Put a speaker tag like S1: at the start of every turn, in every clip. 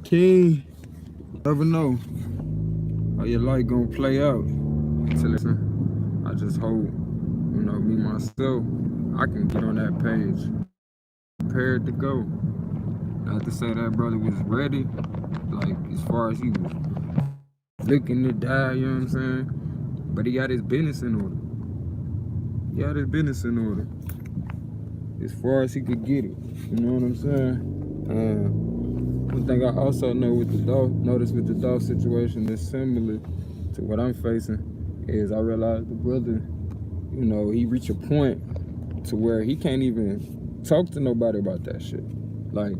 S1: King, never know how your life gonna play out. Listen, I just hope, me myself, I can get on that page, prepared to go. Not to say that brother was ready, like as far as he was looking to die, you know what I'm saying? But he got his business in order. He got his business in order. As far as he could get it, you know what I'm saying? One thing I also know with the Dolph situation that's similar to what I'm facing is I realized the brother, he reached a point to where he can't even talk to nobody about that shit. Like,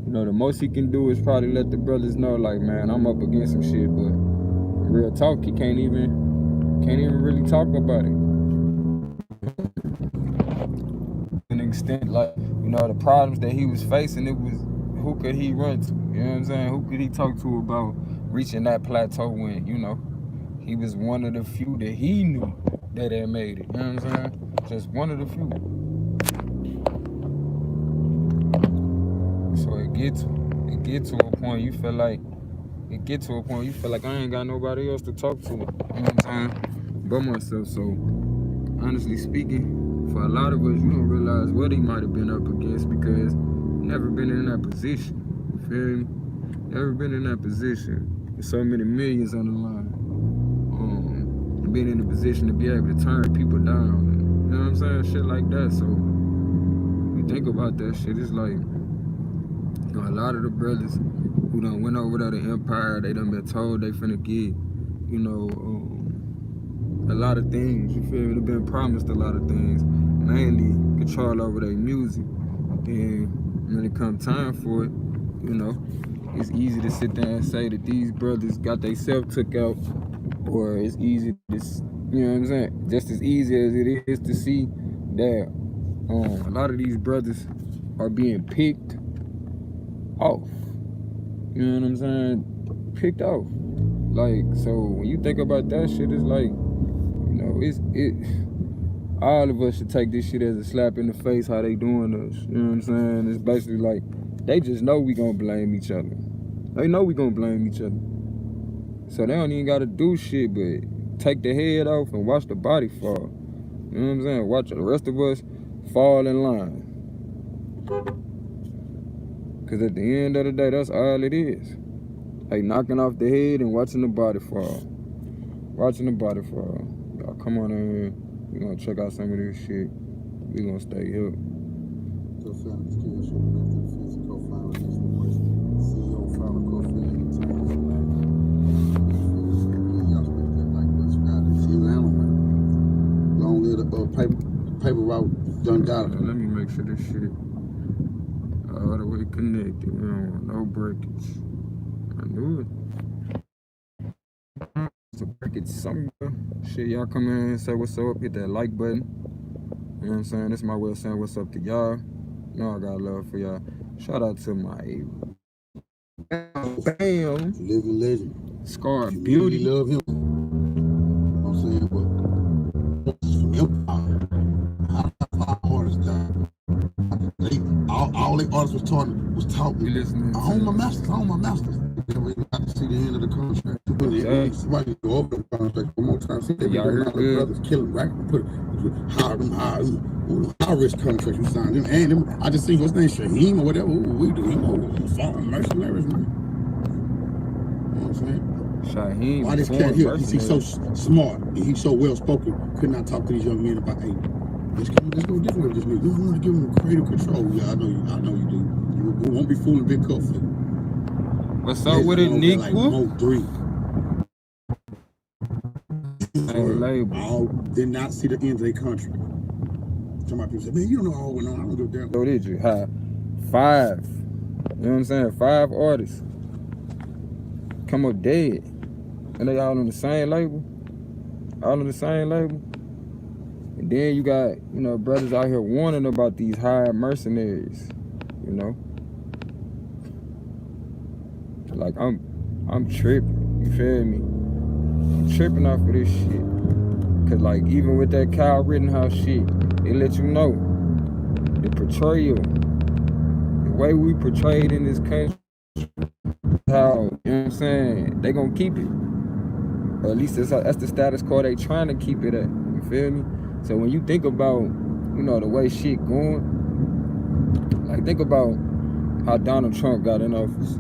S1: the most he can do is probably let the brothers know, like, man, I'm up against some shit, but real talk, he can't even really talk about it. To an extent, like, the problems that he was facing, it was, who could he run to? You know what I'm saying? Who could he talk to about reaching that plateau when, he was one of the few that he knew that had made it. You know what I'm saying? Just one of the few. So it get to a point you feel like I ain't got nobody else to talk to. You know what I'm saying? But myself. So honestly speaking, for a lot of us, you don't realize what he might have been up against because never been in that position. You feel me? Never been in that position. With so many millions on the line. Being in a position to be able to turn people down. And, you know what I'm saying? Shit like that. So you think about that shit, it's like, a lot of the brothers who done went over to the empire, they done been told they finna get, a lot of things, you feel me? They've been promised a lot of things, mainly control over their music. And when it come time for it, it's easy to sit there and say that these brothers got themselves took out, or it's easy to, you know what I'm saying? Just as easy as it is to see that a lot of these brothers are being picked off. You know what I'm saying? Picked off. Like, so when you think about that shit, it's like, all of us should take this shit as a slap in the face how they doing us. You know what I'm saying? It's basically like, they just know we gonna blame each other. They know we gonna blame each other. So they don't even gotta do shit but take the head off and watch the body fall. You know what I'm saying? Watch the rest of us fall in line. Cause at the end of the day, that's all it is. Like knocking off the head and watching the body fall. Watching the body fall. Y'all come on in here. We gonna check out some of this shit. We gonna stay here.
S2: Long live paper route done got it.
S1: Let me make sure this shit all the way connected. We don't want no breakage. I knew it. It's a breakage somewhere. Shit, y'all come in and say what's up. Hit that like button. You know what I'm saying? This is my way of saying what's up to y'all. You know I got love for y'all. Shout out to my bam
S2: living legend.
S1: Scar Beauty.
S2: Really love him. You know what I'm saying? But from Empire, our artists down. All the artists was taught me. I own my masters. We got to see the end of the contract. Somebody go over the contract one more time. See, y'all heard the brothers killing, right? Hire them, high risk contracts we signed them. And them, I just see what's name, Shaheem or whatever. We do him foreign mercenaries, man. You know what I'm saying?
S1: Shaheem.
S2: Why this cat here? He's so smart and he's so well spoken. Could not talk to these young men about, hey, let's go different with this nigga. You want to give him creative control. Yeah, I know you do. You won't be fooling Big Cuffy.
S1: What's up with it, Nick?
S2: Like Mo 3.
S1: Label.
S2: Did not see the end of their contract. Some people say, man, you don't know all went on. I don't give a damn.
S1: So did you have 5? You know what I'm saying? 5 artists come up dead, and they all on the same label. And then you got, brothers out here warning about these hired mercenaries, Like, I'm tripping, you feel me? I'm tripping off of this shit. Cause like, even with that Kyle Rittenhouse shit, it let you know the portrayal, the way we portrayed in this country how, you know what I'm saying, they gonna keep it. Or at least that's the status quo they trying to keep it at. You feel me? So when you think about, you know, the way shit going, like think about how Donald Trump got in office,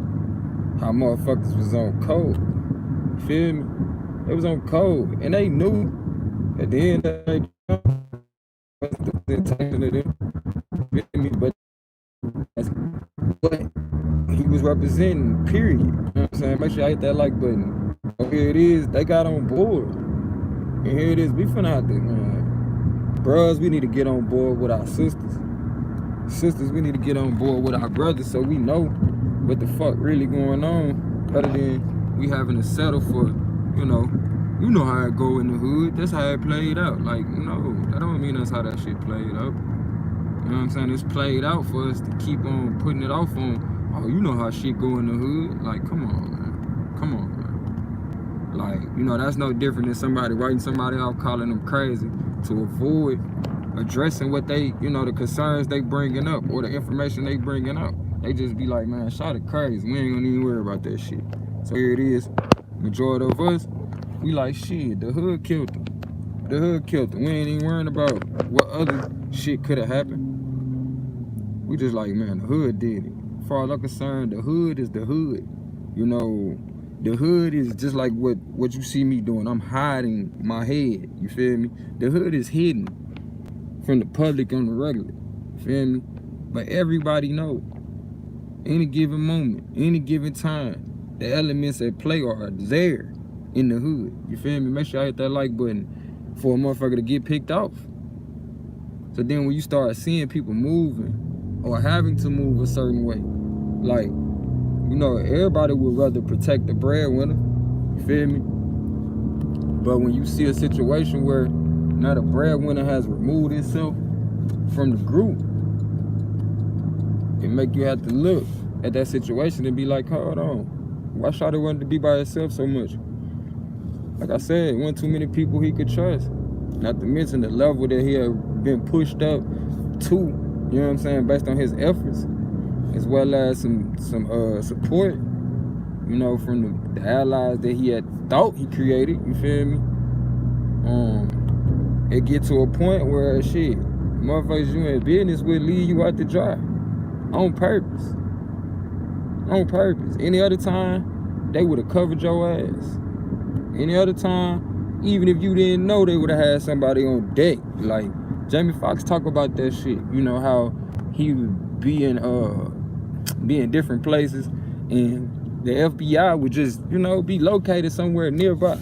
S1: how motherfuckers was on code. You feel me? It was on code, and they knew at the end of the day, the intention of them. You feel me? But that's what he was representing, period. You know what I'm saying? Make sure I hit that like button. So here it is, they got on board. And here it is, we finna have to, man. Bros, we need to get on board with our sisters. Sisters, we need to get on board with our brothers so we know what the fuck really going on. Other than we having to settle for, you know how it go in the hood. That's how it played out. Like, no, that don't mean that's how that shit played out. You know what I'm saying? It's played out for us to keep on putting it off on, oh, you know how shit go in the hood. Like, come on, man. Come on, man. Like, you know, that's no different than somebody writing somebody off, calling them crazy to avoid addressing what they, you know, the concerns they bringing up or the information they bringing up. They just be like, man, shot it crazy. We ain't gonna even worry about that shit. So here it is. Majority of us, we like, shit, the hood killed them. The hood killed them. We ain't even worrying about what other shit could have happened. We just like, man, the hood did it. As far as I'm concerned, the hood is the hood. You know, the hood is just like what you see me doing. I'm hiding my head, you feel me? The hood is hidden from the public on the regular, you feel me? But everybody know, any given moment, any given time, the elements at play are there in the hood, you feel me? Make sure I hit that like button for a motherfucker to get picked off. So then when you start seeing people moving or having to move a certain way, like, you know, everybody would rather protect the breadwinner, you feel me? But when you see a situation where now the breadwinner has removed itself from the group, it make you have to look at that situation and be like, hold on, why Shawty wanted to be by herself so much? Like I said, wasn't too many people he could trust. Not to mention the level that he had been pushed up to, you know what I'm saying, based on his efforts, as well as some support, you know, from the allies that he had thought he created, you feel me? It get to a point where, shit, motherfuckers you in business with leave you out to dry. On purpose. On purpose. Any other time, they would have covered your ass. Any other time, even if you didn't know, they would have had somebody on deck. Like, Jamie Foxx talk about that shit. You know, how he would be in different places and the FBI would just, you know, be located somewhere nearby.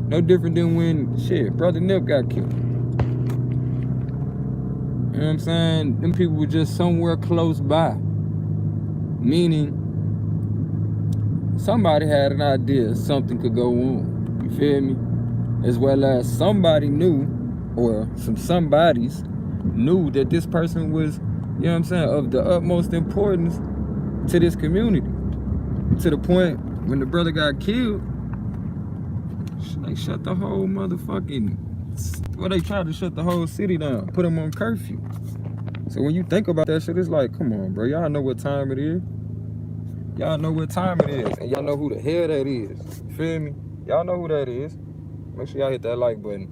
S1: No different than when, shit, Brother Nip got killed. You know what I'm saying? Them people were just somewhere close by. Meaning, somebody had an idea something could go on. You feel me? As well as somebody knew, or some somebodies knew that this person was, you know what I'm saying, of the utmost importance to this community. To the point when the brother got killed, they shut the whole motherfucking, well, they tried to shut the whole city down, put them on curfew. So when you think about that shit, it's like, come on, bro, y'all know what time it is. Y'all know what time it is, and y'all know who the hell that is. You feel me? Y'all know who that is. Make sure y'all hit that like button.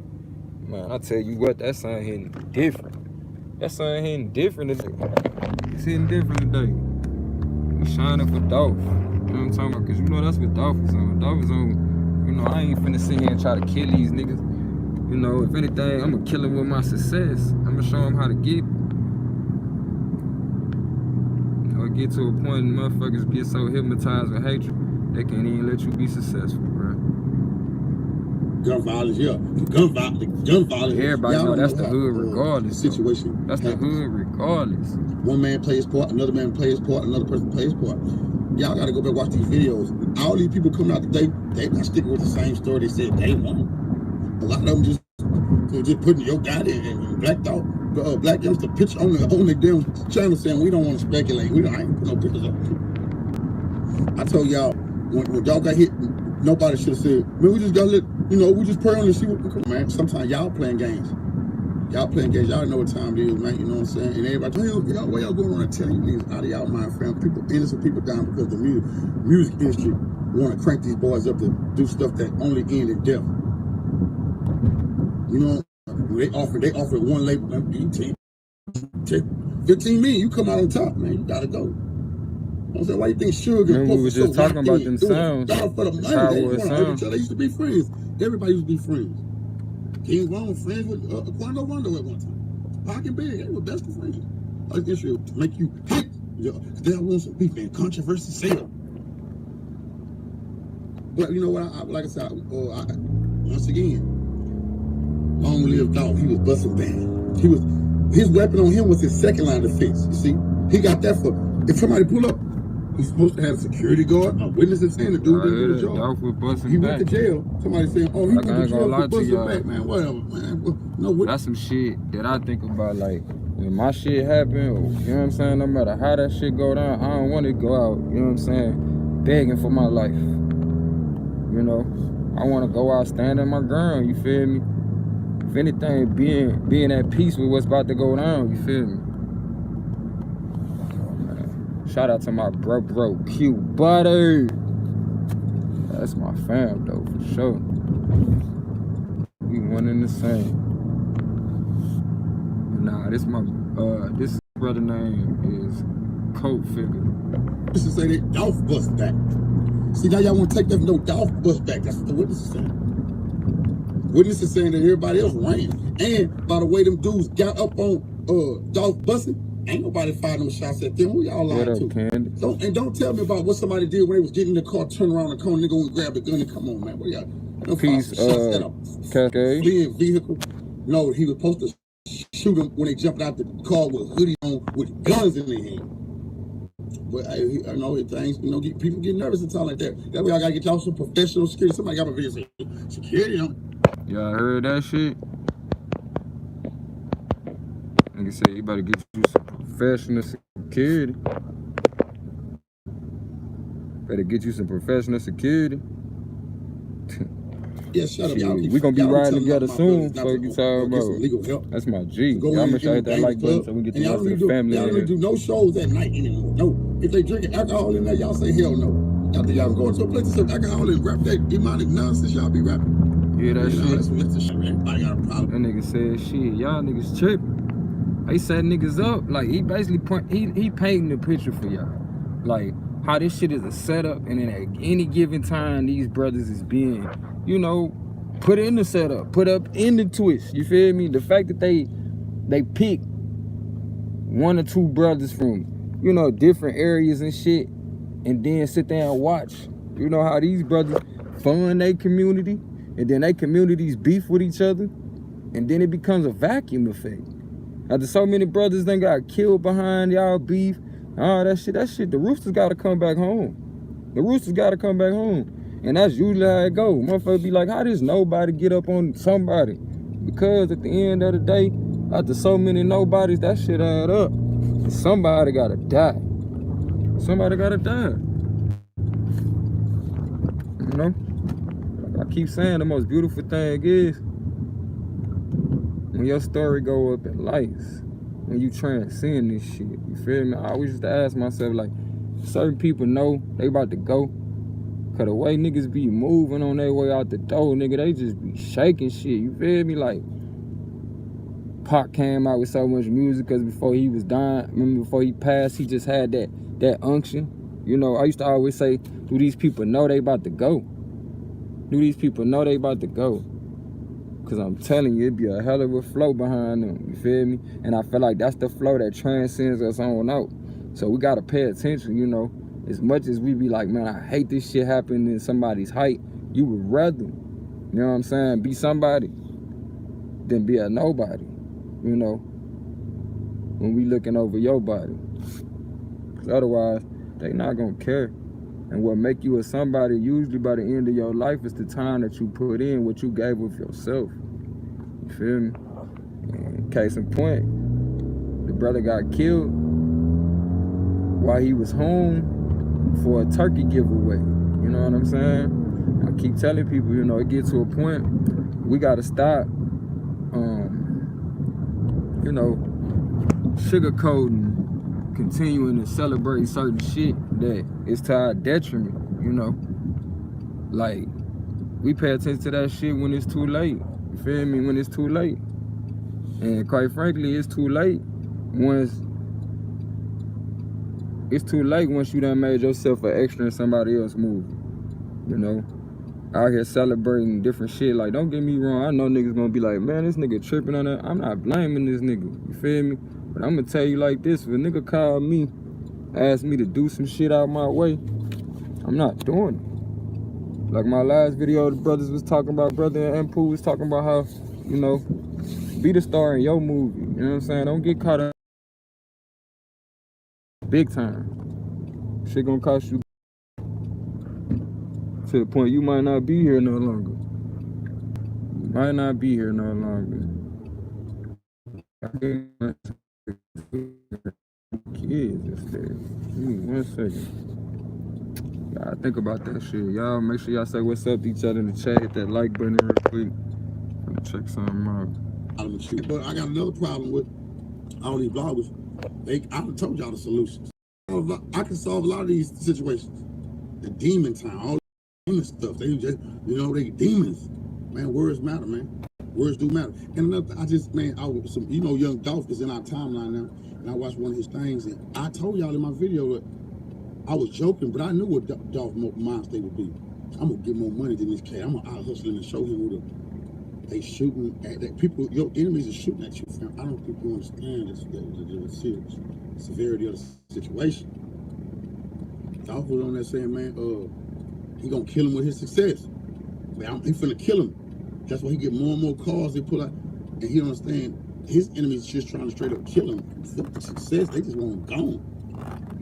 S1: Man, I tell you what, that sun hitting different. That sun hitting different today. It's hitting different today. We shining for Dolph. You know what I'm talking about? Because you know that's what Dolph is on. Dolph is on, you know, I ain't finna sit here and try to kill these niggas. You know, if anything, I'm gonna kill them with my success. I'm gonna show them how to get it. Or get to a point and motherfuckers get so hypnotized with hatred, they can't even let you be successful, bro.
S2: Gun violence, yeah. Gun violence.
S1: Everybody know that's the hood regardless.
S2: Situation.
S1: That's the hood regardless.
S2: One man plays part, another man plays part, another person plays part. Y'all gotta go back and watch these videos. All these people coming out today, they not sticking with the same story they said they want. A lot of them just putting your guy there and black youngster picture on their damn channel saying we don't want to speculate. I ain't put no pictures up. I told y'all when y'all got hit, nobody should have said, man, we just gotta let, you know, we just pray on and see what, come on, man. Sometimes y'all playing games. Y'all playing games. Y'all know what time it is, man. You know what I'm saying? And everybody, y'all, where y'all going around telling you niggas out of y'all mind, fam? People, innocent people down because the music industry want to crank these boys up to do stuff that only end in death. You know, they offer one label, you take 15 million, you come out on top, man. You gotta go. I said, why you think Sugar and
S1: we was just talking about them sounds.
S2: For the money, they want to hurt each other. They used to be friends. Everybody used to be friends. King Von was friends with Quando Rondo at one time. Pac and Big, they were best of friends. I guess it would make you hit. They want some beef and controversy sale. But you know what? Like I said, once again, long live Dolph. He was busting down. His weapon on him was his second line of defense. You see, he got that for if somebody pull up. He's supposed to have a security guard, a witness saying the dude didn't do the job.
S1: Dolph was busting
S2: he
S1: back.
S2: went to jail. Somebody saying, "Oh, he went to jail for busting back, man." Whatever, man. Well, no,
S1: that's some shit that I think about, like when my shit happen, or, you know what I'm saying. No matter how that shit go down, I don't want to go out. You know what I'm saying, begging for my life. You know, I want to go out standing my ground. You feel me? If anything, being at peace with what's about to go down. You feel me? Shout out to my bro Q Butter. That's my fam though, for sure. We one and the same. Nah, this brother name is Coat Figure.
S2: This is saying that Dolph bust back. See, now y'all want to take that no Dolph bust back. That's what the witness is saying. Witness is saying that everybody else ran. And by the way them dudes got up on Dolph busting, ain't nobody fired no shots at them. Who y'all lied to?
S1: Candy?
S2: Don't tell me about what somebody did when they was getting in the car, turn around the corner, nigga and grab the gun and come on, man. Where y'all?
S1: Peace, Cascade.
S2: Fleeing vehicle. No, he was supposed to shoot them when they jumped out the car with hoodie on, with guns in their hand. But I know things, you know, people get nervous and talk like that. That's why I gotta get y'all some professional security. Somebody got my video saying security on.
S1: Y'all heard that shit? Nigga said you better get you some professional security. Better get you some professional security.
S2: Yeah, shut up.
S1: We gonna be riding together soon. So you talking about legal help. That's my G. Y'all make sure I hit that like button so we get the rest of the family.
S2: Y'all don't do no shows at night anymore. No. If they drinking alcohol in there, y'all say hell no. Y'all think y'all going to a place to serve alcohol and rap that demonic nonsense y'all be rapping.
S1: Yeah, that shit.
S2: That's the shit. Everybody got a problem.
S1: That nigga said shit. Y'all niggas tripping. He set niggas up. Like he basically he painting the picture for y'all. Like how this shit is a setup, and then at any given time these brothers is being, you know, put in the setup, put up in the twist. You feel me? The fact that they pick one or two brothers from, you know, different areas and shit, and then sit there and watch, you know, how these brothers fund their community, and then they communities beef with each other, and then it becomes a vacuum effect. After so many brothers then got killed behind y'all beef, all that shit, the Roosters gotta come back home. The Roosters gotta come back home. And that's usually how it go. Motherfuckers be like, how does nobody get up on somebody? Because at the end of the day, after so many nobodies, that shit add up. And somebody gotta die. Somebody gotta die. You know? Like I keep saying, the most beautiful thing is when your story go up in lights, when you transcend this shit. You feel me? I always used to ask myself, like, certain people know they about to go. Cause the way niggas be moving on their way out the door, nigga, they just be shaking shit. You feel me? Like, Pac came out with so much music cause before he was dying, remember before he passed, he just had that unction. You know, I used to always say, do these people know they about to go? Do these people know they about to go? Cause I'm telling you, it'd be a hell of a flow behind them, you feel me? And I feel like that's the flow that transcends us on out. So we gotta pay attention, you know? As much as we be like, man, I hate this shit happening in somebody's height, you would rather, you know what I'm saying, be somebody than be a nobody, you know, when we looking over your body. Cause otherwise, they not gonna care. And what make you a somebody usually by the end of your life is the time that you put in, what you gave of yourself. You feel me? And case in point, the brother got killed while he was home for a turkey giveaway. You know what I'm saying? I keep telling people, you know, it gets to a point we gotta stop you know, sugarcoating, continuing to celebrate certain shit that is to our detriment, you know. Like, we pay attention to that shit when it's too late. You feel me? When it's too late. And quite frankly, it's too late once you done made yourself an extra in somebody else's movie. You know? Out here celebrating different shit. Like, don't get me wrong, I know niggas gonna be like, man, this nigga tripping on that. I'm not blaming this nigga. You feel me? But I'm gonna tell you like this, if a nigga called me, asked me to do some shit out my way, I'm not doing it. Like my last video, the brothers was talking about, brother and Pooh was talking about how, you know, be the star in your movie. You know what I'm saying? Don't get caught up big time. Shit gonna cost you to the point you might not be here no longer. You might not be here no longer. Kids instead. Give me 1 second. Y'all think about that shit. Y'all make sure y'all say what's up to each other in the chat. Hit that like button real quick. I'm gonna check something out.
S2: But I got another problem with all these bloggers. I done told y'all the solutions. I can solve a lot of these situations. The demon time, all the demon stuff. They just, you know, they demons. Man, words matter, man. Words do matter. And another, you know, young Dolph is in our timeline now, and I watched one of his things, and I told y'all in my video that I was joking, but I knew what Dolph mind state would be. I'm gonna get more money than this cat. I'm gonna out hustle him and show him what they shooting at. That people, your enemies are shooting at you, fam. I don't think you understand the severity of the situation. Dolph was on there saying, man, he gonna kill him with his success. Man, he finna kill him. That's why he get more and more calls they pull out, and he don't understand his enemies just trying to straight up kill him. The success, they just want him gone.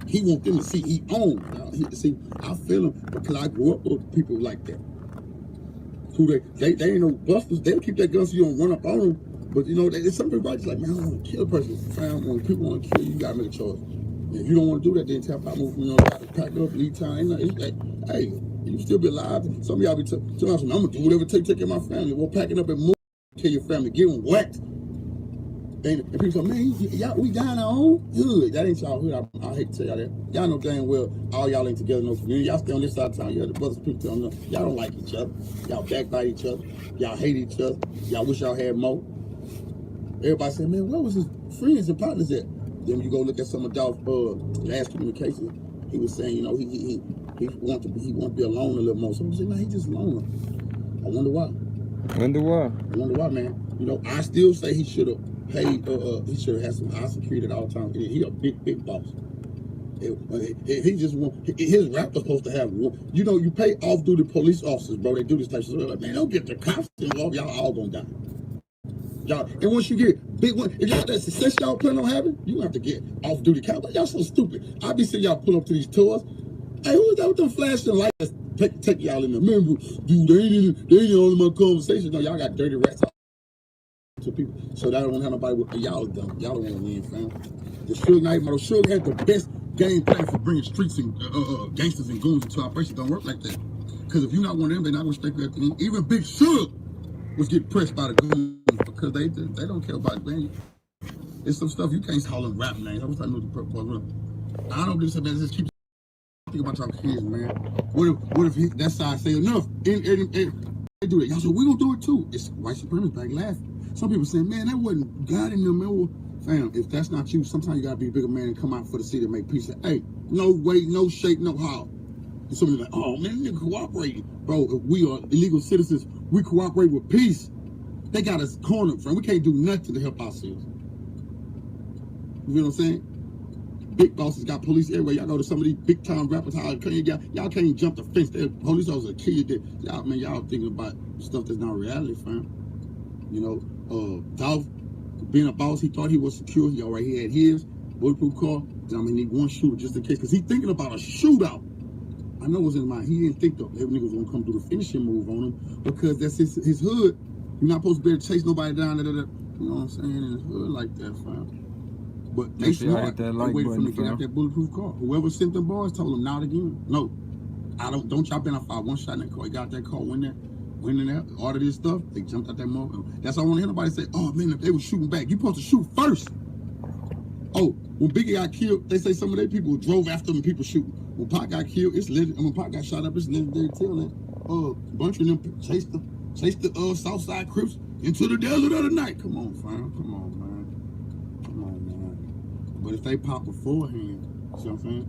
S2: He want them to see he own. See, I feel him because I grew up with people like that. Who they ain't no busters. They'll keep that gun so you don't run up on them. But you know, there's some people like, man, I don't want to kill a person. Fam, when people want to kill you, you gotta make a choice. And if you don't want to do that, then tap out, move, you know, you gotta pack up, leave time. It's like, hey, you still be alive. Some of y'all be telling me, I'm gonna do whatever it takes to take care of my family. We'll pack it up and move, kill your family, get them whacked. And people say, man, y'all, we down our own hood. That ain't y'all hood. I hate to tell y'all that. Y'all know damn well all y'all ain't together, no community. Y'all stay on this side of town. Yeah, the brothers, people tell them, y'all don't like each other. Y'all backbite each other. Y'all hate each other. Y'all wish y'all had more. Everybody say, man, where was his friends and partners at? Then you go look at some of Dolph's last communications. He was saying, you know, he want to be alone a little more. So I'm saying, man, he just alone. I wonder why.
S1: I wonder why,
S2: man. You know, I still say he should have paid. He should have had some high security at all times. He a big boss. He just want his rap was supposed to have one. You know, you pay off-duty police officers, bro. They do this type of stuff. Like, man, don't get the cops involved. Y'all all gonna die. Y'all, and once you get big one, if y'all that success y'all plan on having, you have to get off-duty cops. Y'all so stupid. I be seeing y'all pull up to these tours. Hey, who is that with them flashing lights? Take y'all in the remember, dude. They ain't on my conversation. No, y'all got dirty rats to people. So that don't have nobody with y'all dumb. Y'all don't want to win, fam. The Suge Knight model. Suge had the best game plan for bringing streets and gangsters and goons into operation. Don't work like that. Because if you're not one of them, they're not gonna respect you. Even Big Suge was getting pressed by the goons because they don't care about it. It's some stuff you can't call them rap names. I was talking to the purple. I don't do something that just keep think about y'all kids, man. What if that side say enough? And they do it. Y'all say we gonna do it too. It's white supremacists back laughing. Some people say, man, that wasn't God in them. Fam, if that's not you, sometimes you gotta be a bigger man and come out for the city and make peace. Hey, no way, no shape, no how. And somebody's like, oh man, they're cooperating. Bro, if we are illegal citizens, we cooperate with peace. They got us cornered, friend. We can't do nothing to help ourselves. You know what I'm saying? Big bosses got police everywhere. Y'all go to some of these big time rappers, y'all can't even jump the fence. Police officers will kill you. Y'all thinking about stuff that's not reality, fam. You know, Dolph, being a boss, he thought he was secure. He already had his bulletproof car. I mean, he need one shooter just in case, because he's thinking about a shootout. I know what's in mind. He didn't think that every nigga was gonna come do the finishing move on him, because that's his hood. You're not supposed to be able to chase nobody down. You know what I'm saying? In his hood like that, fam. But they smart. They waited for him to get out that bulletproof car. Whoever sent them boys told him not again. No, don't y'all identify one shot in that car. He got that car, went there. went in there, ordered this stuff. They jumped out that motherfucker. That's why I want to hear nobody say, "Oh man, if they were shooting back, you supposed to shoot first." Oh, when Biggie got killed, they say some of their people drove after him and people shooting. When Pac got killed, it's legendary. When Pac got shot up, it's legendary telling that a bunch of them chased the Southside Crips into the desert of the night. Come on, fam. Come on, man. But if they pop beforehand, see what I'm saying?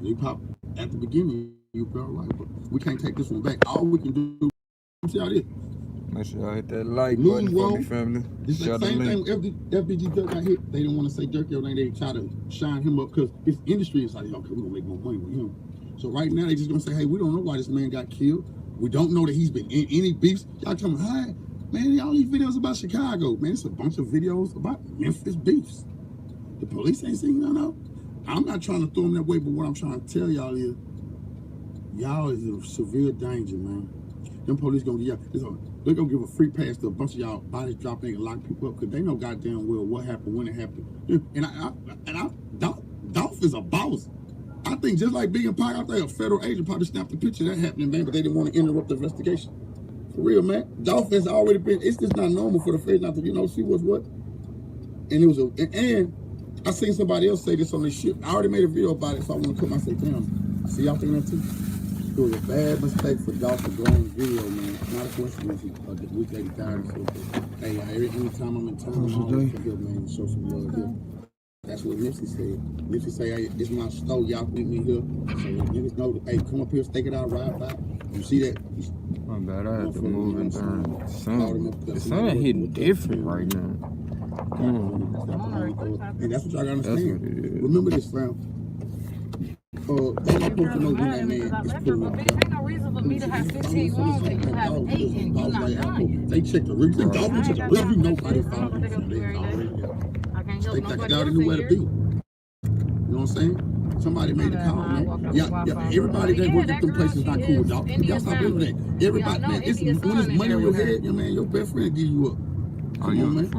S2: They pop at the beginning, you'll be all right. But we can't take this one back. All we can do, see how it is.
S1: Make sure y'all hit that like button for me, family.
S2: It's the same thing when FBG Dirk got hit. They don't want to say Dirk everything. They try to shine him up because his industry is like, okay, we're going to make more money with him. So right now, they just going to say, hey, we don't know why this man got killed. We don't know that he's been in any beefs. Y'all coming, hi, man, all these videos about Chicago. Man, it's a bunch of videos about Memphis beefs. The police ain't seen none of. I'm not trying to throw them that way, but what I'm trying to tell y'all is, y'all is in severe danger, man. Them police going to get y'all. They're going to give a free pass to a bunch of y'all bodies dropping and lock people up because they know goddamn well what happened, when it happened. And Dolph is a boss. I think just like being Pac, I think a federal agent probably snapped a picture of that happening, man, but they didn't want to interrupt the investigation. For real, man. Dolph has already been, it's just not normal for the face not to, see what's what. And it was and I seen somebody else say this on this shit. I already made a video about it, so I want to put myself down. See y'all think that too? It was a bad mistake for Dolph to go on video, man. Not a coincidence. The week they died. Hey, anytime I'm in town, I'm always come here, man, show some love here. That's what Nipsey said. Nipsey say, hey, this is my store. Y'all meet me here. So niggas know, hey, come up here, stake it out, ride by. You see that?
S1: My bad, I had to move it down. The sun hitting different right now.
S2: And that's what y'all gotta understand. Remember this, fam. They not supposed to know when that man is pulling up.
S3: Ain't no reason for me to have 15 rooms and you have 8 and you're not lying.
S2: They check the review. Dolph check the review. Nobody found them. They already there.
S3: I can't help nobody
S2: already knew where to be. You know what I'm saying? Somebody made a call, man. Yeah, everybody that works at them places not cool with Dolph. Y'all stop doing that. Everybody, man, when it's money on your head, man, your best friend give you up. Come on, man.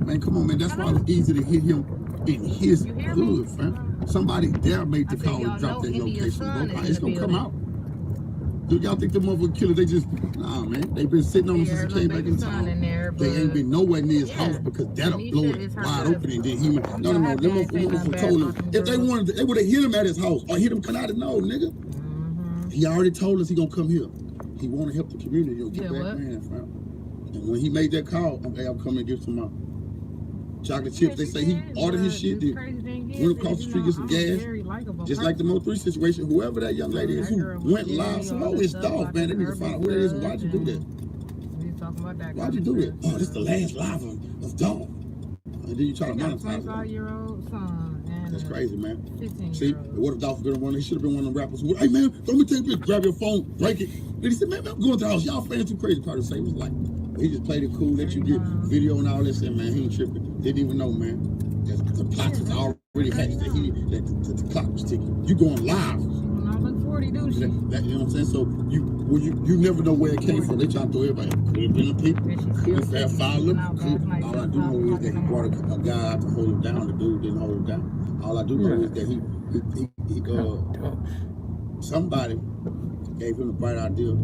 S2: Man, come on, man. That's why it's easy to hit him in his hood, fam. Somebody there made the call and drop that location, bro. It's gonna come out. Do y'all think the motherfucking killer, they just, nah, man. They've been sitting on him since he came back in town. They ain't been nowhere near his house because that'll blow it wide open and then he, no. Them motherfuckers told him, if they wanted to, they would have hit him at his house or hit him come out of no, nigga. He already told us he gonna come here. He wanna help the community, he'll get back, man, fam. And when he made that call, okay, I'm coming to give some chocolate chips. They say he ordered his shit, went across the street, get some gas. Just like the Mo3 situation, whoever that young lady is who went live, so it's Dolph, man. They need to find out who that is and why'd you do that? Why'd you do that? Oh, this is the last live of Dolph. And then you try to monetize it.
S3: 25-year-old son.
S2: That's crazy, man. See, what if Dolph been one? He should have been one of them rappers who, hey, man, don't me take a picture, grab your phone, break it. Then he said, man, I'm going to the house. Y'all fans too crazy. Probably say it was like, he just played it cool, let you get video and all this, and man, he ain't tripping. Didn't even know, man. The plot was already hatched that the clock was ticking. You going live.
S3: I look 40, do she?
S2: You know what I'm saying? So you never know where it came from. They try to throw everybody. Could have been the people. Could have been Fowler. All I do know is that he brought a guy out to hold him down. The dude didn't hold him down. All I do know is that he somebody gave him the bright idea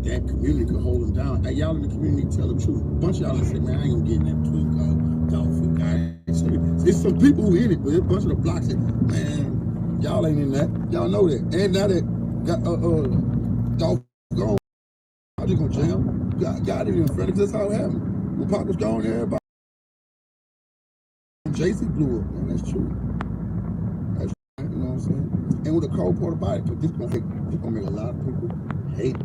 S2: that community could hold him down. Hey, y'all in the community tell the truth. A bunch of y'all say, man, I ain't gonna get in that between Dolph and guy. So it's some people who in it, but a bunch of the blocks say, man, y'all ain't in that. Y'all know that. And now that Dolph gone, I'm just gonna jam. Got it in front of us. That's how it happened. When Pop was gone, everybody. JC blew up, man. That's true. That's true. You know what I'm saying? And with the cold part about it, this gonna make a lot of people hate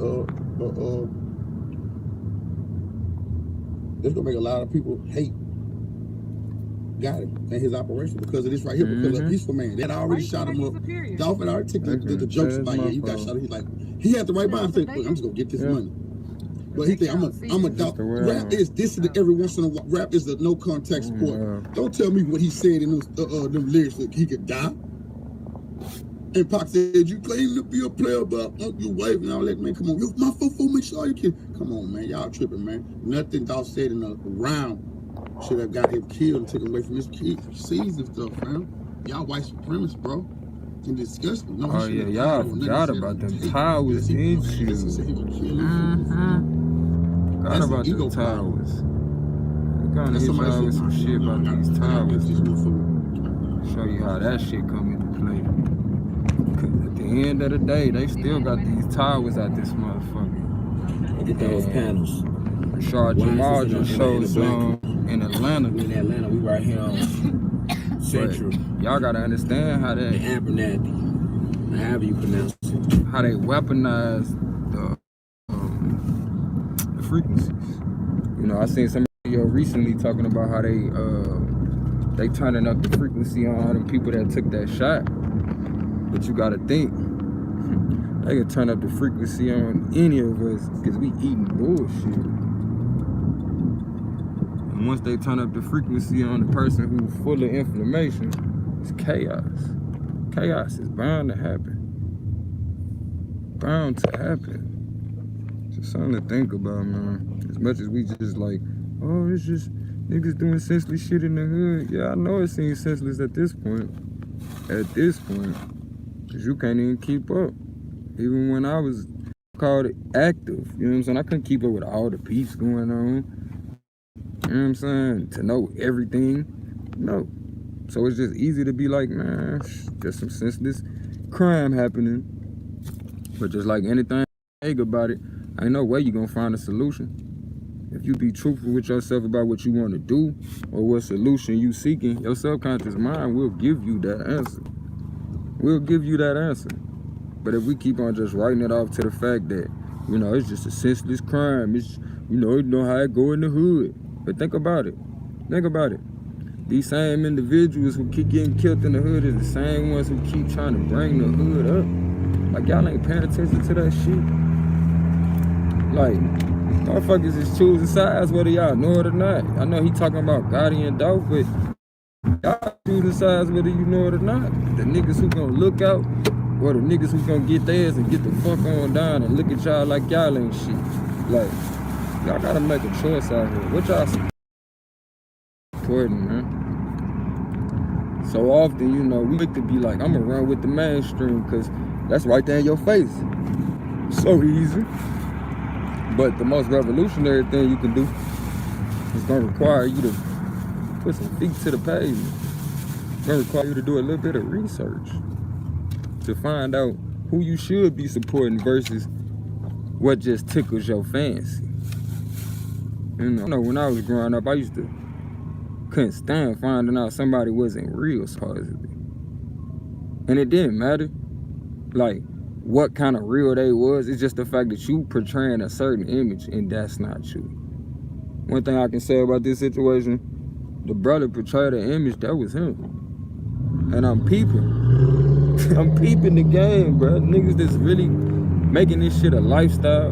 S2: this gonna make a lot of people hate got it and his operation because of this right here, because of peaceful man. They had already shot him up. Dolph had already took the jokes about, yeah, you got shot. He's like, he had the right mind to think, look, I'm just gonna get this money. But he think I'm a Dolph. Rap is this is every once in a while. Rap is a no contact sport. Don't tell me what he said in them lyrics that he could die. And Pac said, you claim to be a player, but you wave and all that, man. Come on, my fofo, make sure you can. Come on, man, y'all tripping, man. Nothing Dolph said in a round should have got him killed and taken away from his kids, seeds and stuff, man. Y'all white supremacists, bro. can discuss. No,
S1: oh yeah, y'all forgot about them towers, didn't you? Forgot about the towers. We're gonna hit y'all with some shit about these towers. Show you how that shit come into play. Cause at the end of the day, they still got these towers out this motherfucker.
S4: Look at those panels.
S1: Rashad Jamal just showed some in Atlanta.
S4: We in Atlanta, we right here on Central.
S1: Y'all gotta understand how they
S4: Abernathy, however you pronounce it.
S1: How they weaponize the frequencies. You know, I seen some video recently talking about how they turning up the frequency on all them people that took that shot. But you gotta think, they can turn up the frequency on any of us because we eating bullshit. And once they turn up the frequency on the person who's full of inflammation, it's chaos. Chaos is bound to happen. Bound to happen. Just something to think about, man. As much as we just like, oh, it's just niggas doing senseless shit in the hood. Yeah, I know it seems senseless at this point. At this point. Because you can't even keep up. Even when I was called active, you know what I'm saying? I couldn't keep up with all the peeps going on. You know what I'm saying? To know everything. No. So it's just easy to be like, man, just some senseless crime happening. But just like anything about it, ain't no way you gonna find a solution. If you be truthful with yourself about what you want to do or what solution you seeking, your subconscious mind will give you that answer. We'll give you that answer. But if we keep on just writing it off to the fact that, you know, it's just a senseless crime, it's, you know how it go in the hood. But think about it. Think about it. These same individuals who keep getting killed in the hood is the same ones who keep trying to bring the hood up. Like, y'all ain't paying attention to that shit. Like, motherfuckers is choosing sides whether y'all know it or not. I know he talking about Gotti and Dolph, but y'all choosing sides whether you know it or not. The niggas who gonna look out, or the niggas who gonna get theirs and get the fuck on down and look at y'all like y'all ain't shit. Like, y'all gotta make a choice out here. What y'all supporting, man? So often, you know, we like to be like, I'm gonna run with the mainstream because that's right there in your face. So easy. But the most revolutionary thing you can do is gonna require you to put some feet to the pavement. It's gonna require you to do a little bit of research to find out who you should be supporting versus what just tickles your fancy. You know, when I was growing up, I couldn't stand finding out somebody wasn't real, supposedly. And it didn't matter, like, what kind of real they was. It's just the fact that you portraying a certain image, and that's not you. One thing I can say about this situation, the brother portrayed an image, that was him. And I'm peeping. I'm peeping the game, bro. Niggas that's really making this shit a lifestyle,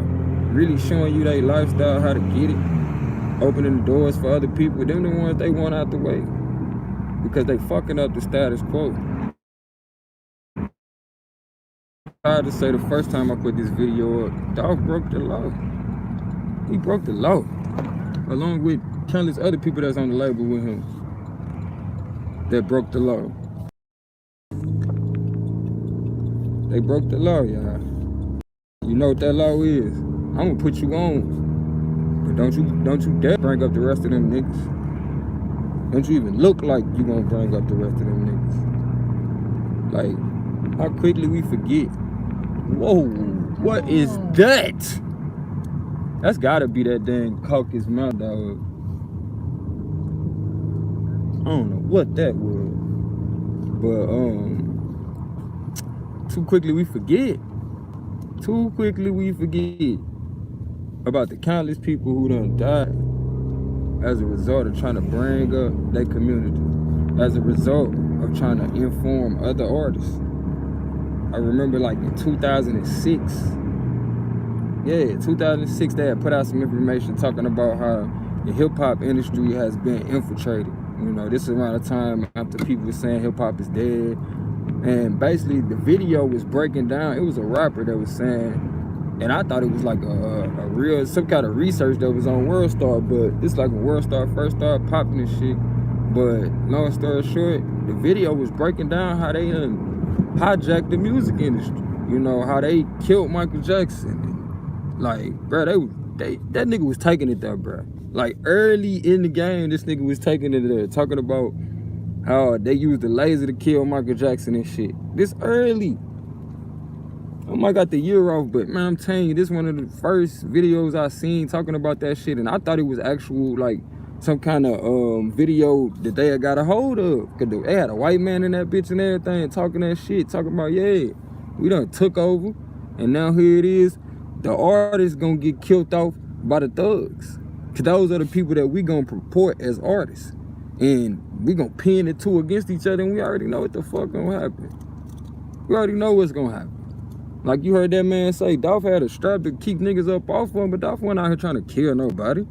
S1: really showing you their lifestyle, how to get it, opening the doors for other people. Them the ones they want out the way because they fucking up the status quo. I tried to say the first time I put this video up, Dolph broke the law. He broke the law, along with countless other people that's on the label with him that broke the law. They broke the law, y'all. You know what that law is. I'm gonna put you on. But don't you dare bring up the rest of them niggas. Don't you even look like you gonna bring up the rest of them niggas. Like, how quickly we forget. Whoa, what is that? That's gotta be that dang caucus mouth, dog. I don't know what that was. But, too quickly we forget. Too quickly we forget about the countless people who done died as a result of trying to bring up their community, as a result of trying to inform other artists. I remember like in 2006, 2006, they had put out some information talking about how the hip-hop industry has been infiltrated. You know, this is around the time after people were saying hip-hop is dead. And basically the video was breaking down, it was a rapper that was saying, and I thought it was like a real, some kind of research that was on WorldStar, but it's like when WorldStar first started popping and shit. But long story short, the video was breaking down how they hijacked the music industry. You know, how they killed Michael Jackson. And, like, bro, that nigga was taking it there, bro. Like, early in the game, this nigga was taking it there, talking about how they used the laser to kill Michael Jackson and shit. This early. I might got the year off, but man, I'm telling you, this one of the first videos I seen talking about that shit, and I thought it was actual, like, some kind of video that they had got a hold of. Cause they had a white man in that bitch and everything, talking that shit, talking about, yeah, we done took over, and now here it is, the artists gonna get killed off by the thugs. Cause those are the people that we gonna purport as artists. And we gonna pin the two against each other, and we already know what the fuck gonna happen. We already know what's gonna happen. Like you heard that man say, Dolph had a strap to keep niggas up off him, but Dolph wasn't out here trying to kill nobody.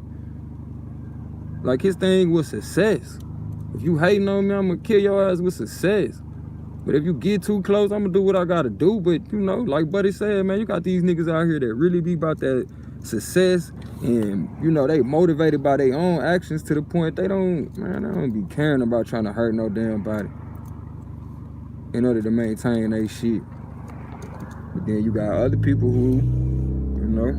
S1: Like, his thing was success. If you hating on me, I'm gonna kill your ass with success. But if you get too close, I'm gonna do what I gotta do. But you know, like Buddy said, man, you got these niggas out here that really be about that success, and you know, they motivated by their own actions to the point they don't be caring about trying to hurt no damn body in order to maintain their shit. But then you got other people who, you know,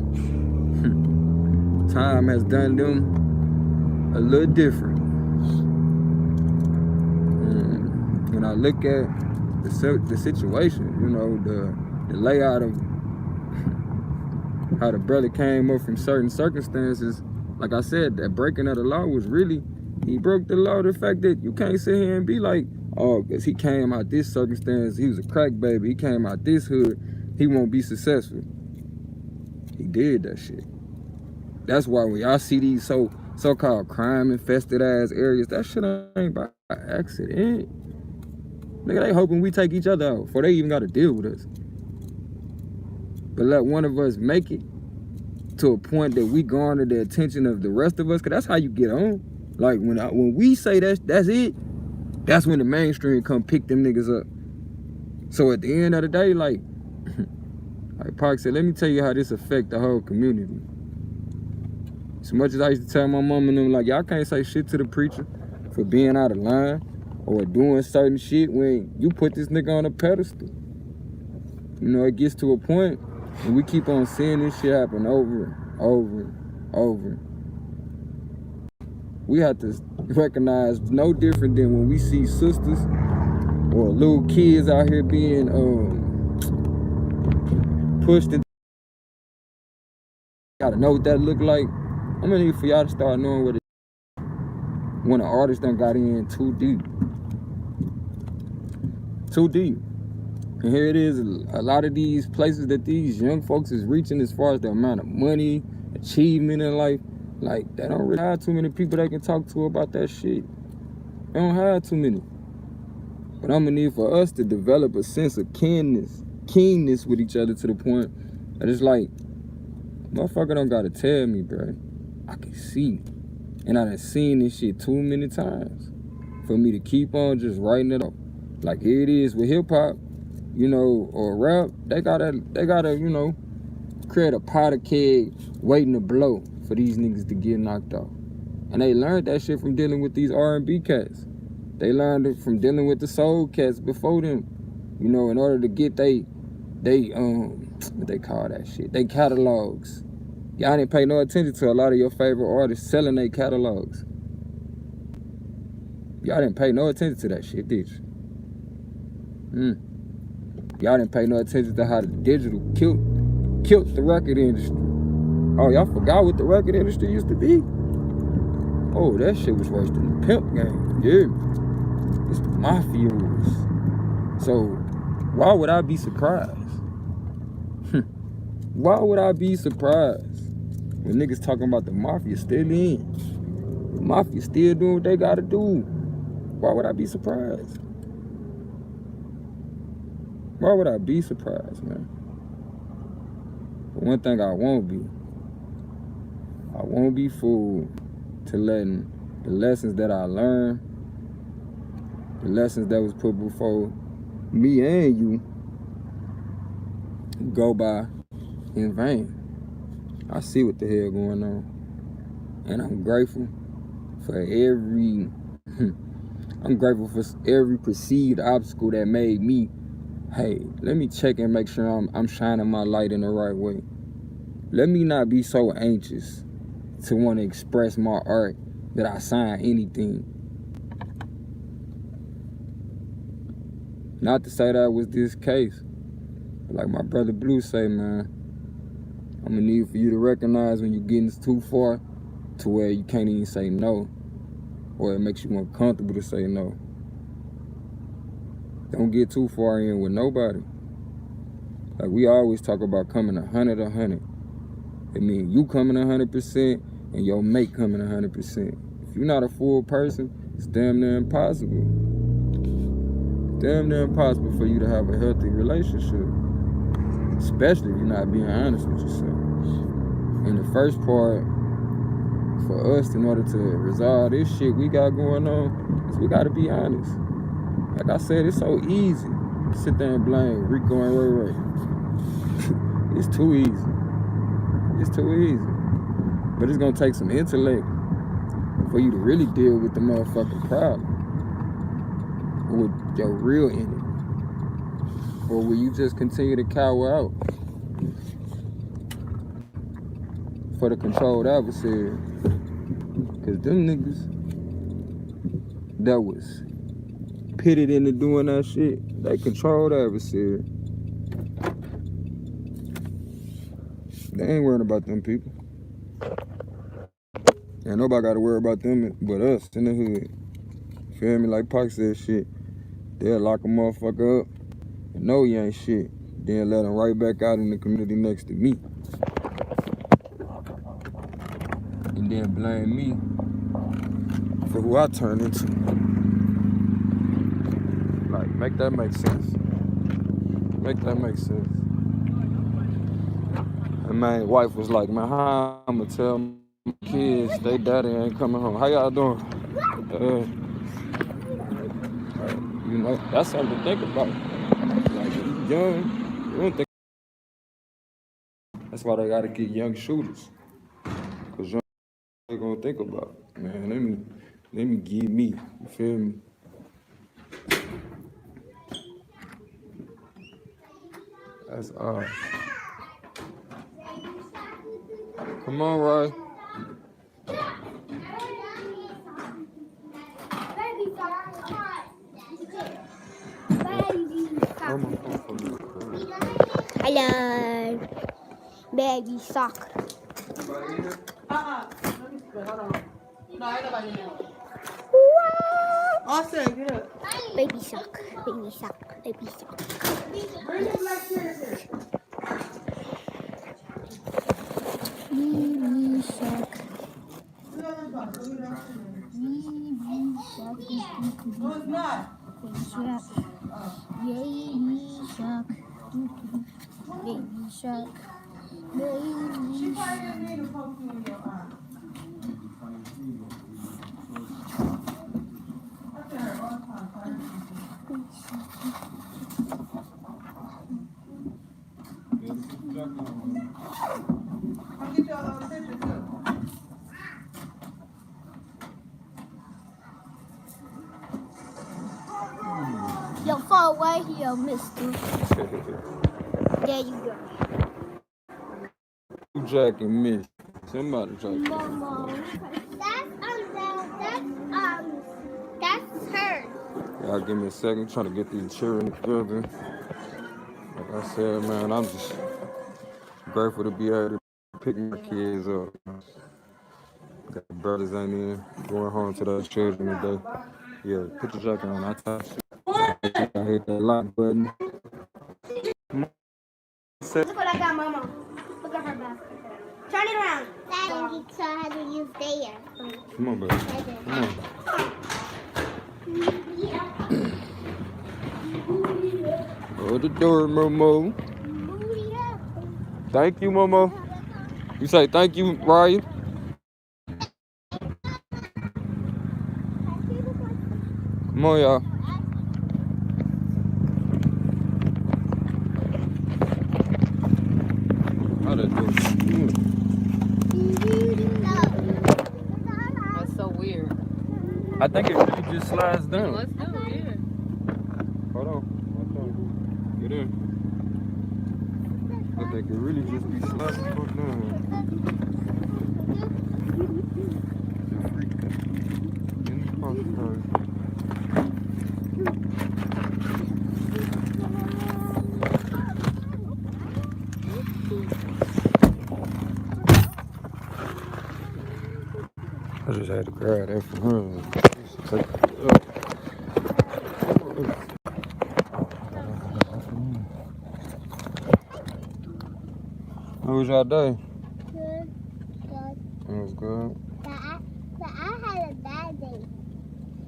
S1: time has done them a little different. And when I look at the situation, you know, the layout of how the brother came up from certain circumstances, like I said, that breaking of the law was really, he broke the law, the fact that you can't sit here and be like, oh, because he came out this circumstance, he was a crack baby, he came out this hood, he won't be successful. He did that shit. That's why when y'all see these so-called crime-infested ass areas, that shit ain't by accident. Nigga, they hoping we take each other out before they even got to deal with us. But let one of us make it to a point that we garner the attention of the rest of us, because that's how you get on. Like, when we say that's it, that's when the mainstream come pick them niggas up. So at the end of the day, like Park said, let me tell you how this affect the whole community. As much as I used to tell my mom and them, like, y'all can't say shit to the preacher for being out of line or doing certain shit when you put this nigga on a pedestal. You know, it gets to a point and we keep on seeing this shit happen over and over and over. We have to recognize no different than when we see sisters or little kids out here being pushed in. Gotta know what that look like. I'm gonna need for y'all to start knowing what it is when an artist done got in too deep. Too deep. And here it is, a lot of these places that these young folks is reaching as far as the amount of money, achievement in life, like, they don't really have too many people they can talk to about that shit. They don't have too many. But I'm gonna need for us to develop a sense of keenness with each other to the point that it's like, motherfucker don't gotta tell me, bro. I can see. And I done seen this shit too many times for me to keep on just writing it up. Like, here it is with hip hop, you know, or rap, they gotta, you know, create a powder keg waiting to blow for these niggas to get knocked off. And they learned that shit from dealing with these R&B cats. They learned it from dealing with the soul cats before them. You know, in order to get they what they call that shit? They catalogs. Y'all didn't pay no attention to a lot of your favorite artists selling their catalogs. Y'all didn't pay no attention to that shit, did you? Y'all didn't pay no attention to how the digital killed the record industry. Oh, y'all forgot what the record industry used to be? Oh, that shit was worse than the pimp game. Yeah. It's the mafia rules. So, why would I be surprised? Why would I be surprised when niggas talking about the mafia still in? The mafia still doing what they gotta do. Why would I be surprised? Why would I be surprised, man? But one thing I won't be fooled to letting the lessons that I learned, the lessons that was put before me and you, go by in vain. I see what the hell going on, and I'm grateful for every perceived obstacle that made me hey, let me check and make sure I'm shining my light in the right way. Let me not be so anxious to want to express my art that I sign anything. Not to say that was this case, but like my brother Blue say, man, I'm gonna need for you to recognize when you're getting too far to where you can't even say no, or it makes you uncomfortable to say no. Don't get too far in with nobody. Like we always talk about coming 100. It means you coming 100% and your mate coming 100%. If you're not a full person, it's damn near impossible. Damn near impossible for you to have a healthy relationship. Especially if you're not being honest with yourself. And the first part for us, in order to resolve this shit we got going on, is we gotta be honest. Like I said, it's so easy to sit there and blame Rico and Ray Ray. It's too easy. It's too easy. But it's gonna take some intellect for you to really deal with the motherfucking problem. Or with your real enemy. Or will you just continue to cower out for the controlled adversary? Cause them niggas that was pitted into doing that shit, they controlled adversary. They ain't worrying about them people. And nobody gotta worry about them but us in the hood. Feel me? Like Pac said, shit, they'll lock a motherfucker up and know you ain't shit. Then let him right back out in the community next to me. And then blame me for who I turned into. Like, make that make sense. Make that make sense. And my wife was like, man, how I'ma tell my kids they daddy ain't coming home? How y'all doing? You know, that's something to think about. Like, if you young, you don't think. That's why they gotta get young shooters. Cause young they gonna think about, man, let me give me, you feel me? That's all. Come on, Ryan.
S5: Hello, baby soccer.
S3: Hold on. No, ain't nobody here. Austin, get up.
S5: Baby sock, baby sock, baby sock.
S3: Bring the black chairs here.
S5: Baby sock.
S3: No, it's not.
S5: Baby shark, baby shark, baby shark,
S3: She
S5: baby
S3: probably didn't need to poke you in your eye. I tell her all the time. I'll get y'all a picture too.
S5: Yo, far away here, mister. There you go.
S1: Who jacking me? Somebody jacking me.
S5: Momo. That's her.
S1: Y'all give me a second, trying to get these children together. Like I said, man, I'm just grateful to be able to pick my kids up. Got the brothers ain't in, going home to those children today. Yeah, put your jacket on. I touch it. I hit that lock button.
S5: Look what I got, Mama. Look at her back. Turn it around. Daddy, you saw how to use there.
S1: Come on, baby. Come on. Go to the door, Momo. Thank you, Momo. You say thank you, Ryan. Come on, y'all. How that do?
S3: That's so weird.
S1: I think it really just slides down.
S3: Let's do it, yeah.
S1: Hold on. Get there. But they could really just be slapping folk down. In the parking car. I just had to grab that from her. Take it up. How was your day?
S5: Good.
S1: It was good.
S5: But I had a bad day.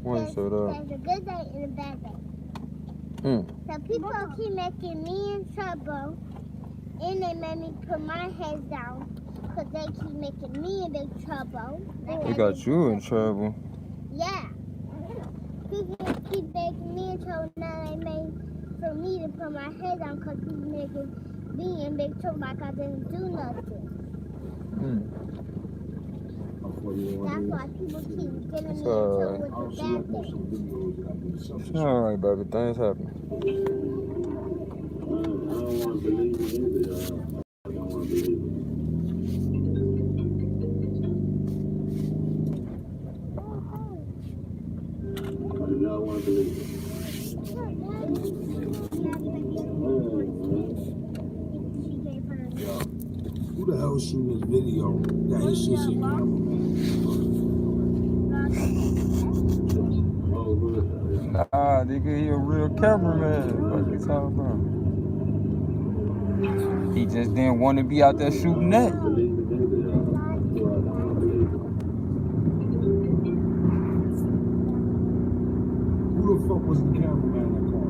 S1: Why you say that?
S5: There's a good day and a bad day.
S1: Mm.
S5: So people keep making me in trouble, and they made me put my head down because they keep making me in big trouble.
S1: They got you in trouble.
S5: Yeah. People keep making me in trouble. Now they made for me to put my head down because people making me in big trouble like I didn't do nothing.
S1: Mm.
S5: That's why people keep getting me in trouble with the bad things.
S1: It's alright, baby. Things happen.
S2: Who the hell shooting this video? That his shit's in camera,
S1: Nah, nigga, he a real cameraman. What you talking about? He just didn't want to be out there shooting that.
S2: Who the fuck was the cameraman in that car?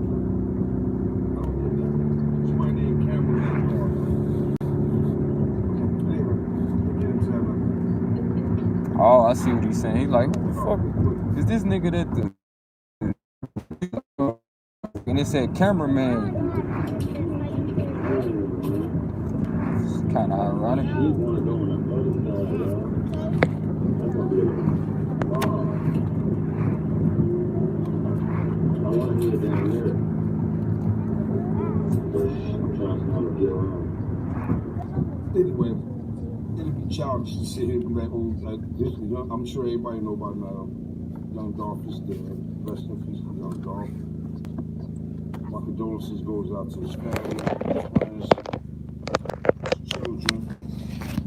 S2: I don't know. Somebody named cameraman in the car.
S1: Oh, I see what he's saying. He's like, who the fuck is this nigga that the... And it said cameraman. It's kind of ironic.
S2: Anyway, it'd be childish to sit here and be like, oh, like this. I'm sure everybody know about young Dolph is dead. Rest in peace to young Dolph. My condolences goes out to his family, his friends, his children,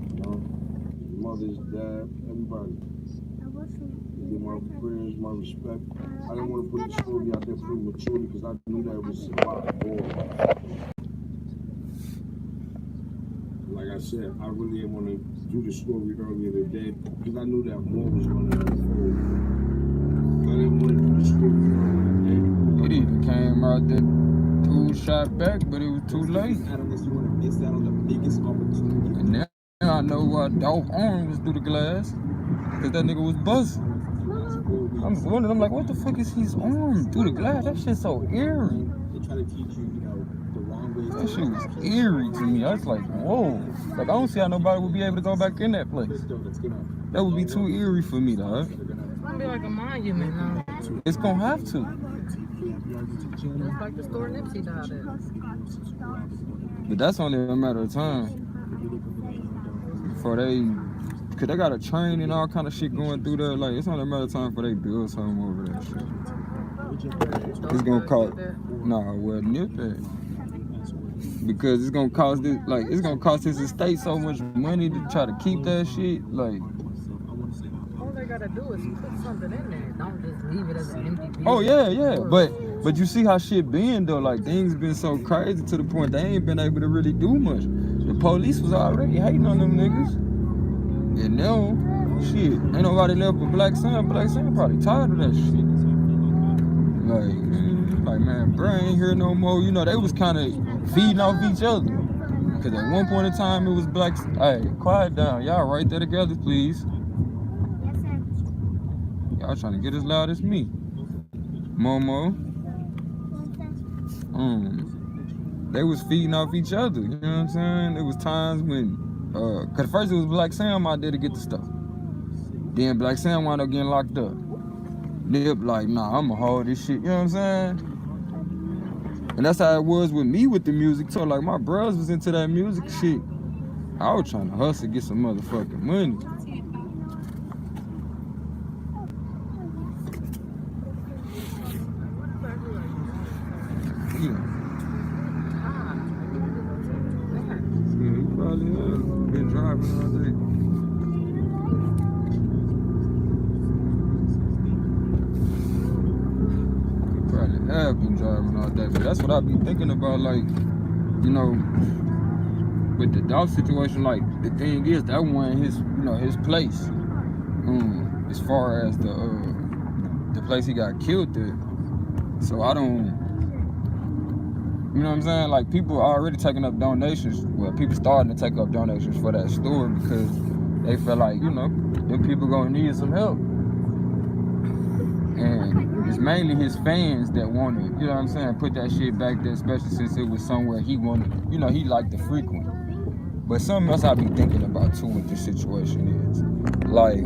S2: you know, his mother's dad, everybody. They give my prayers, my respect. I didn't want to put the story out there prematurely because I knew that it was a lot more. Like I said, I really didn't want to do the story earlier today because I knew that more was going to unfold. I didn't want to do the story earlier today.
S1: It even came out that dude shot back, but it was too late.
S4: I don't guess you want to miss out on the biggest opportunity.
S1: And now I know why Dolph arm was through the glass. Because that nigga was buzzing. I'm wondering, I'm like, what the fuck is his arm through the glass? That shit's so eerie.
S4: They try to teach you, you know, the wrong ways.
S1: That shit was eerie to me. I was like, whoa. Like, I don't see how nobody would be able to go back in that place. That would be too eerie for me, dog.
S3: It's gonna be like a monument now.
S1: It's gonna have to.
S3: Just like the store Nipsey died at.
S1: But that's only a matter of time. Before cause they got a train and all kind of shit going through there. Like, it's only a matter of time before they build something over that shit. It's gonna cost, well, nip that. Because it's gonna cost this, like, it's gonna cost his estate so much money to try to keep that shit. Like,
S3: all they gotta do is put something in there. Don't just leave it as an empty piece.
S1: oh yeah. But you see how shit been though. Like, things been so crazy to the point they ain't been able to really do much. The police was already hating on them niggas. And now, shit, ain't nobody left but Black Sam. Black Sam probably tired of that shit. Like, man, bro ain't here no more. You know, they was kind of feeding off each other. Because at one point in time, it was Black... Hey, quiet down. Y'all right there together, please.
S5: Yes, sir.
S1: Y'all trying to get as loud as me. Momo. They was feeding off each other. You know what I'm saying? There was times when... Cause first it was Black Sam out there to get the stuff. Then Black Sam wound up getting locked up. Nip like, nah, I'ma hold this shit, you know what I'm saying? And that's how it was with me with the music too. Like my bros was into that music shit. I was trying to hustle, get some motherfucking money. Yeah, you probably have been driving all day. You probably have been driving all day, but that's what I be thinking about, like, you know, with the Dolph situation. Like, the thing is, that wasn't his, you know, his place. As far as the place he got killed there. So I don't, you know what I'm saying? Like, people are already taking up donations. Well, people starting to take up donations for that store because they feel like, you know, them people gonna need some help. And it's mainly his fans that want to, you know what I'm saying, put that shit back there, especially since it was somewhere he wanted, you know, he liked to frequent. But something else I be thinking about too with this situation is, like,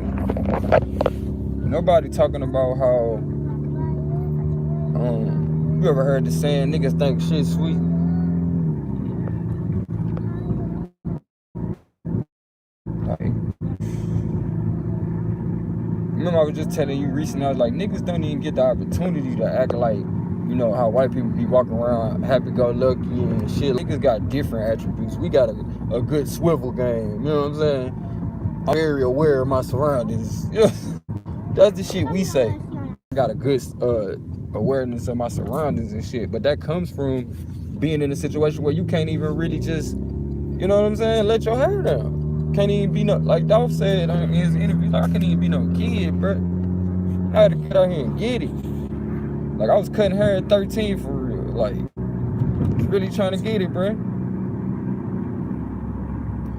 S1: nobody talking about how, you ever heard the saying, niggas think shit sweet? Like, remember I was just telling you recently, I was like, niggas don't even get the opportunity to act like, you know, how white people be walking around happy-go-lucky and shit. Niggas got different attributes. We got a good swivel game, you know what I'm saying? I'm very aware of my surroundings. That's the shit we say. I got a good awareness of my surroundings and shit, but that comes from being in a situation where you can't even really just, you know what I'm saying, let your hair down. Can't even be no, like Dolph said in his interview, like, I can't even be no kid, bro. I had to get out here and get it. Like, I was cutting hair at 13 for real. Like, really trying to get it, bro.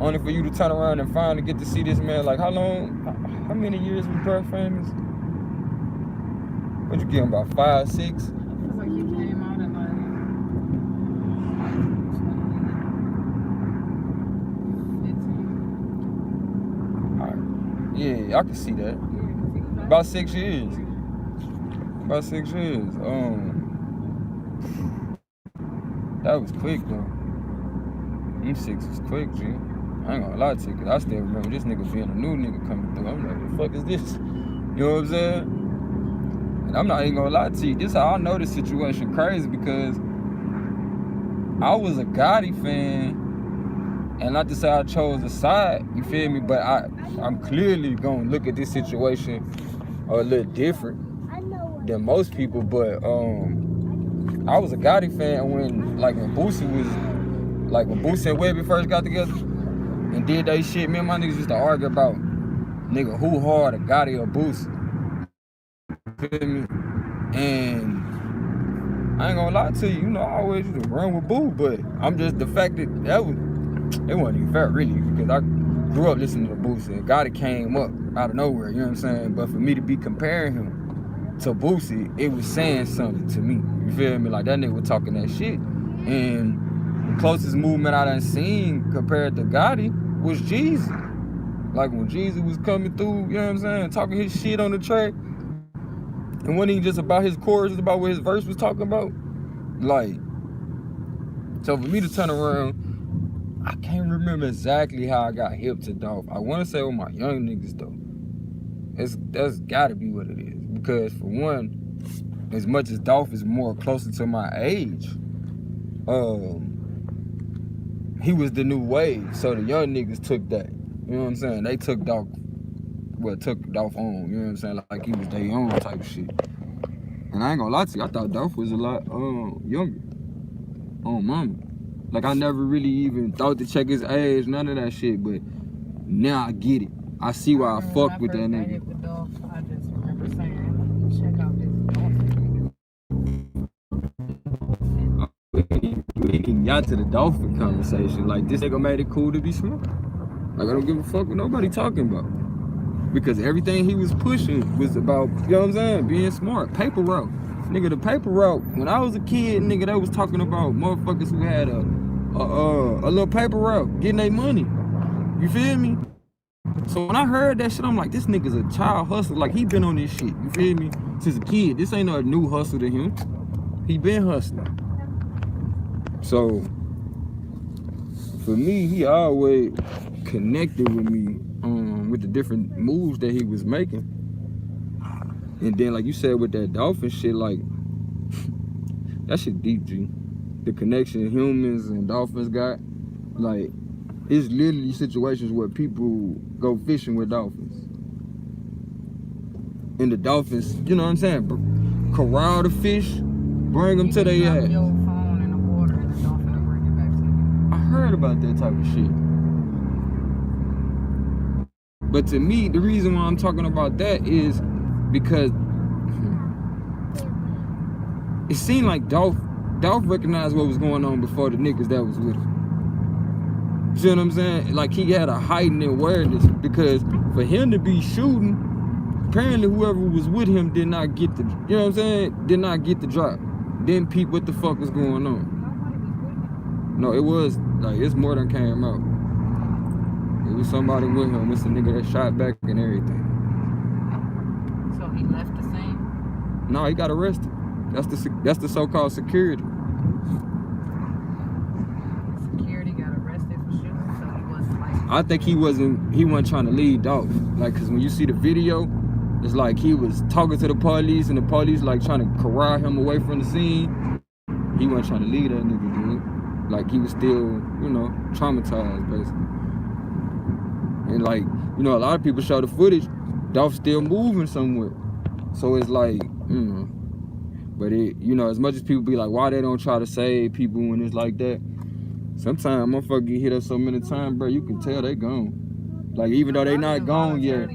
S1: Only for you to turn around and finally get to see this man. Like, how long, how many years was bro famous? What'd you give him, about 5, 6?
S3: It was like you came out at like 15.
S1: All right. Yeah, I can see that. About 6 years. About 6 years. That was quick though. Them 6 was quick, G. I ain't gonna lie to you, cause I still remember this nigga being a new nigga coming through. I'm like, what the fuck is this? You know what I'm saying? And I'm not even gonna lie to you, this how I know this situation crazy, because I was a Gotti fan, and not to say I chose a side, you feel me? But I'm clearly gonna look at this situation a little different than most people. But I was a Gotti fan when Boosie was, like when Boosie and Webby first got together and did they shit. Me and my niggas used to argue about, nigga, who harder, Gotti or Boosie? Feel me? And I ain't gonna lie to you, you know, I always used to run with Boo, but I'm just, the fact that it wasn't even fair really, because I grew up listening to Boosie and Gotti came up out of nowhere, you know what I'm saying? But for me to be comparing him to Boosie, it was saying something to me, you feel me? Like, that nigga was talking that shit. And the closest movement I done seen compared to Gotti was Jeezy. Like, when Jeezy was coming through, you know what I'm saying, talking his shit on the track, and wasn't even just about his chorus, it's about what his verse was talking about. Like, so for me to turn around, I can't remember exactly how I got hip to Dolph. I want to say with my young niggas though. That's gotta be what it is. Because for one, as much as Dolph is more closer to my age, he was the new wave. So the young niggas took that. You know what I'm saying? They took Dolph. Well, took Dolph on, you know what I'm saying? Like he was their own type of shit. And I ain't gonna lie to you, I thought Dolph was a lot younger. On mama. Like, I never really even thought to check his age, none of that shit, but now I get it. I see why I fuck with that nigga.
S3: With Dolph, I just remember saying, check out this Dolph.
S1: We can get to the Dolphin conversation. Like, this nigga made it cool to be smart. Like, I don't give a fuck what nobody talking about. Because everything he was pushing was about, you know what I'm saying, being smart. Paper route. Nigga, the paper route, when I was a kid, nigga, they was talking about motherfuckers who had a little paper route, getting their money. You feel me? So when I heard that shit, I'm like, this nigga's a child hustler. Like, he been on this shit, you feel me? Since a kid. This ain't no new hustle to him. He been hustling. So for me, he always connected with me with the different moves that he was making. And then like you said with that dolphin shit, like that shit deep, G. The connection humans and dolphins got, like, it's literally situations where people go fishing with dolphins. And the dolphins, you know what I'm saying, corral the fish, bring them to their
S3: Drop your phone in the water and the dolphin will bring it back to you.
S1: I heard about that type of shit. But to me, the reason why I'm talking about that is because it seemed like Dolph recognized what was going on before the niggas that was with him. See what I'm saying? Like he had a heightened awareness because for him to be shooting, apparently whoever was with him did not get the, you know what I'm saying? Did not get the drop. Didn't peep what the fuck was going on. No, it was like, it's more than came out. It was somebody with him. It's the nigga that shot back and everything.
S3: So he left the scene?
S1: No, he got arrested. That's the so-called security.
S3: Security got arrested for shooting, so he wasn't like...
S1: I think he wasn't trying to lead Dolph. Like, cause when you see the video, it's like he was talking to the police and the police like trying to corral him away from the scene. He wasn't trying to lead that nigga, dude. Like he was still, you know, traumatized basically. And like, you know, a lot of people show the footage, Dolph's still moving somewhere. So it's like, but it, you know, as much as people be like, why they don't try to save people when it's like that, sometimes motherfucker get hit up so many times, bro, you can tell they gone. Like even though they not gone yet.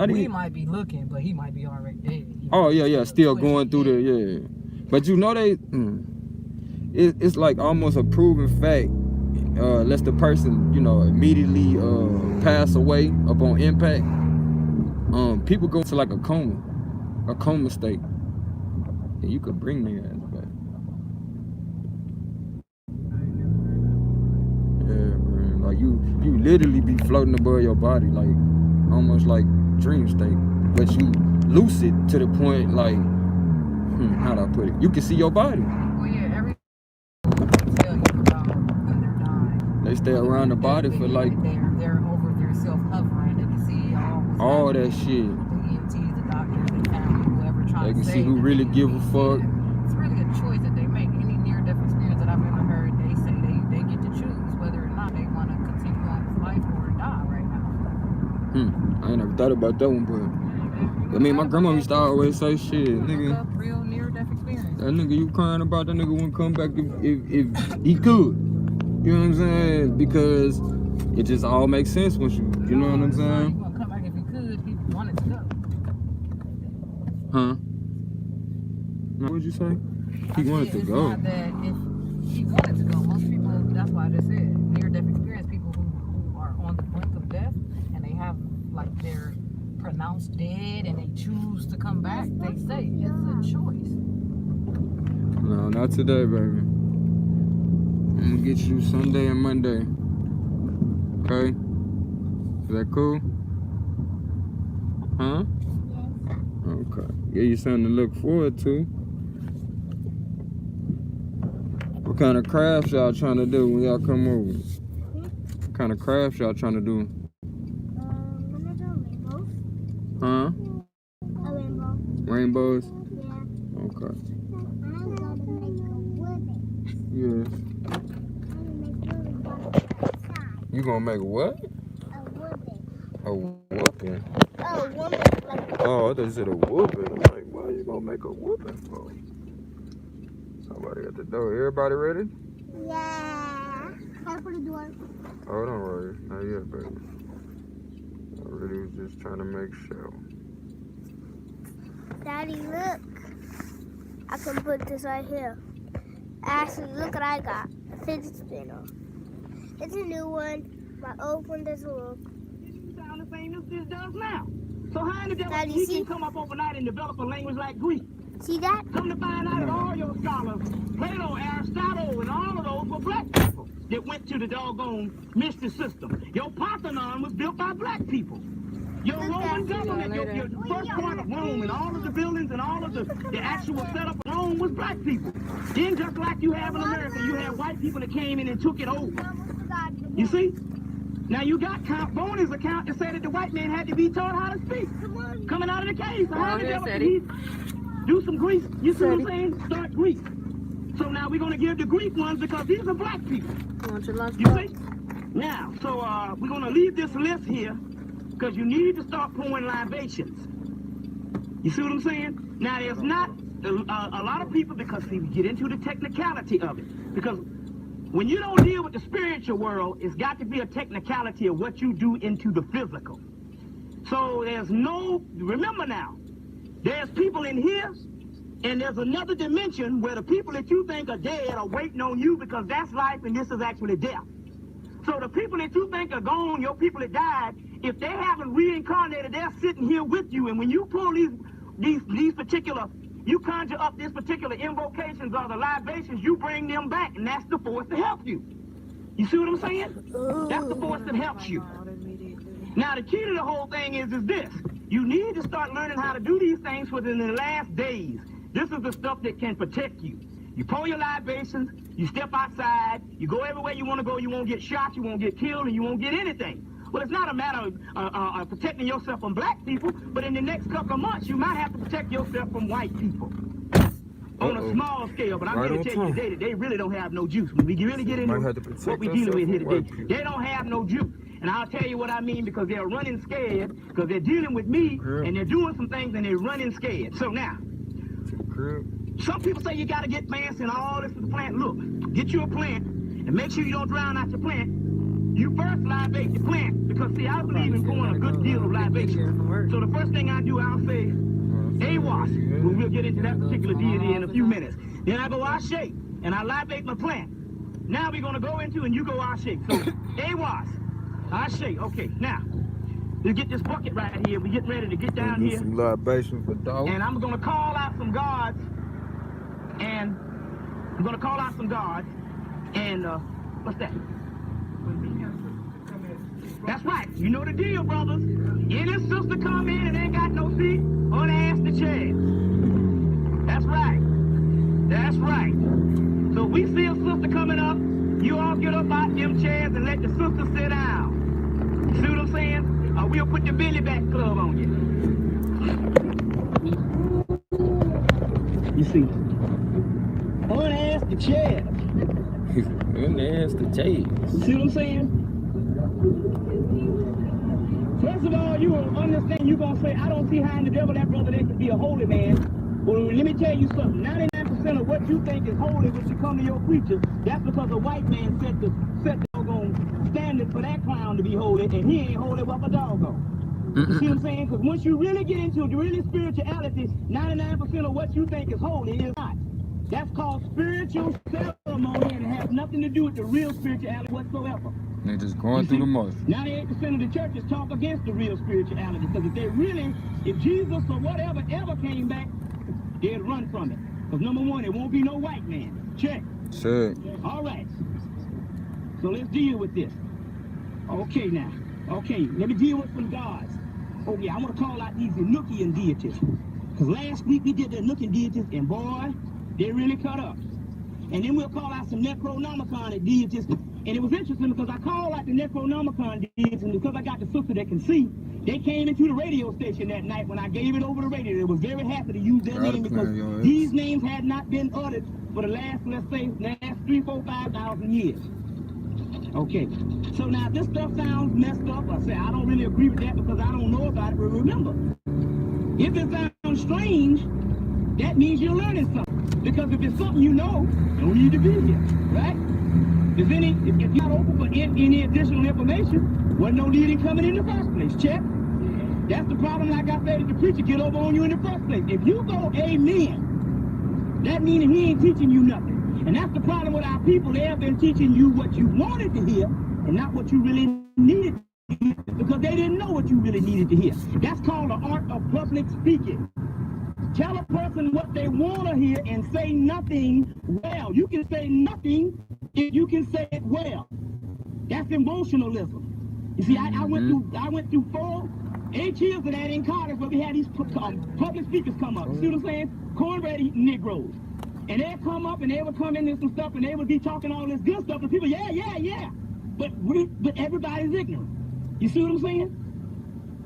S3: We might be looking, but he might be already dead.
S1: Oh yeah, still going through the, yeah. But you know they, it's like almost a proven fact. Unless the person, you know, immediately pass away upon impact, people go to like a coma state, and you could bring their ass back. Yeah, man. Like you literally be floating above your body, like almost like dream state, but you lucid to the point like, how'd I put it? You can see your body.
S3: Well, yeah, every tell you about when they're dying.
S1: They stay around the body for like
S3: they're over their self-hovering. They can see
S1: all that shit.
S3: The EMTs, the doctors, the family, whoever trying
S1: they
S3: to
S1: can see who really give a fuck.
S3: It's really a choice that they make. Any near-death experience that I've ever heard, they say they get to choose whether or not they want to continue on with life or die right now.
S1: I ain't never thought about that one, but I mean, my grandma used to always say, shit, nigga,
S3: real near-death experience.
S1: That nigga you crying about, that nigga wouldn't come back if he could. You know what I'm saying? Because it just all makes sense once you know what I'm saying?
S3: He wouldn't come back if he could. He wanted to go.
S1: Huh? What would you say? He wanted to go.
S3: Not that if he wanted to go, most people, that's why I just said, near-death experience, people who are on the brink of death and they have, like, they're pronounced dead and they choose to come back, they say it's a choice.
S1: No, not today, baby. I'm gonna get you Sunday and Monday. Okay? Is that cool? Huh? Okay. Yeah, you something to look forward to. What kind of crafts y'all trying to do when y'all come over? What kind of crafts y'all trying to do? Huh?
S5: A rainbow.
S1: Rainbows?
S5: Yeah.
S1: Okay.
S5: I'm gonna make a wooden.
S1: Yes. You gonna make what?
S5: A wooden.
S1: A whooping?
S5: Oh, woman.
S1: Oh, I thought you said a whooping. I'm like, why you gonna make a whooping for? Somebody at the door. Everybody ready?
S5: Yeah. Time for the door.
S1: Oh, don't worry. Not yet, baby. I really was just trying to make sure.
S5: Daddy, look. I can put this right here. Actually, look what I got. A fidget spinner. It's a new one. My old one doesn't work.
S6: It sound the same as this does now. So how in the devil
S5: Daddy,
S6: you
S5: see?
S6: can come up overnight and develop a language like Greek?
S5: See that?
S6: Come to find out that all your scholars, Plato, Aristotle, and all of those were black people that went to the doggone mystery system. Your Parthenon was built by black people. Your Roman government, your first part of Rome and all of the buildings and all of the actual setup of Rome was black people. Then just like you have in America, you have white people that came in and took it over. You see? Now you got Count Boney's account that said that the white man had to be taught how to speak. Coming out of the cave. So how the devil can he do some Greek? You see what I'm saying? Start Greek. So now we're going to give the Greek ones because these are black people. You see? Now, so we're going to leave this list here because you need to start pouring libations. You see what I'm saying? Now, there's not a lot of people because, see, we get into the technicality of it. Because when you don't deal with the spiritual world, it's got to be a technicality of what you do into the physical. So there's no, remember now, there's people in here, and there's another dimension where the people that you think are dead are waiting on you because that's life and this is actually death. So the people that you think are gone, your people that died, if they haven't reincarnated, they're sitting here with you. And when you pull these particular, you conjure up these particular invocations or the libations, you bring them back, and that's the force to help you. You see what I'm saying? That's the force that helps you. Now, the key to the whole thing is this. You need to start learning how to do these things within the last days. This is the stuff that can protect you. You pour your libations, you step outside, you go everywhere you want to go, you won't get shot, you won't get killed, and you won't get anything. Well, it's not a matter of protecting yourself from black people, but in the next couple of months, you might have to protect yourself from white people. On a small scale, but I'm here to tell you today that they really don't have no juice. When we really get into what we're dealing with here today, they don't have no juice. And I'll tell you what I mean because they're running scared, because they're dealing with me, and they're doing some things, and they're running scared. So now, some people say you got to get fancy and all this with the plant. Look, get you a plant, and make sure you don't drown out your plant. You first libate your plant, because see, I believe in pouring a good deal of libation. So the first thing I do, I'll say, Awas. We'll get into that particular deity in a few minutes. Then I go Ashe, and I libate my plant. Now we're going to go into, and you go Ashe. So, Awas, Ashe. Okay, now, let's get this bucket right here. We're getting ready to get down here.
S1: Some libation for Dolph.
S6: And I'm going to call out some gods. And I'm going to call out some gods. And, what's that? That's right. You know the deal, brothers. Any sister come in and ain't got no seat, or they ask the chair. That's right. That's right. So if we see a sister coming up, you all get up out them chairs and let the sister sit down. You see what I'm saying? Or we'll put the Billy Back Club on you. You see? Unask the chairs.
S1: Unask the chairs.
S6: You see what I'm saying? First of all, you will understand, you're going to say, I don't see how in the devil that brother there can be a holy man. Well, let me tell you something. 99% of what you think is holy when you come to your preacher, that's because a white man set the standard for that clown to be holy, and he ain't holy worth a doggone. You see what I'm saying? Because once you really get into the really spirituality, 99% of what you think is holy is not. That's called spiritual ceremony and it has nothing to do with the real spirituality whatsoever.
S1: They're just going through the motions.
S6: 98% of the churches talk against the real spirituality because if Jesus or whatever ever came back, they'd run from it. Because number one, it won't be no white man. Check.
S1: Sure.
S6: All right. So let's deal with this. Okay now. Okay, let me deal with some gods. Oh yeah, I want to call out these Enochian deities. Because last week we did the Enochian deities and boy, they really cut up. And then we'll call out some Necronomicon deities. And it was interesting because I called out the Necronomicon deities, and because I got the sister that can see, they came into the radio station that night when I gave it over the radio. They was very happy to use their name because these names had not been uttered for the last, let's say, 3, 4, 5,000 years. Okay, so now this stuff sounds messed up. I say I don't really agree with that because I don't know about it, but remember, if it sounds strange, that means you're learning something. Because if it's something you know, you don't need to be here, right? If you're not open for any additional information, wasn't no need in coming in the first place, check? That's the problem, like I said, if the preacher get over on you in the first place. If you go amen, that means he ain't teaching you nothing. And that's the problem with our people. They have been teaching you what you wanted to hear and not what you really needed to hear because they didn't know what you really needed to hear. That's called the art of public speaking. Tell a person what they want to hear and say nothing well. You can say nothing if you can say it well. That's emotionalism. You see, I went through 4 8 years of that in Cardiff where we had these public speakers come up. You see what I'm saying? Cornbread eating Negroes. And they'd come up and they would come in and some stuff and they would be talking all this good stuff and people, yeah. But everybody's ignorant. You see what I'm saying?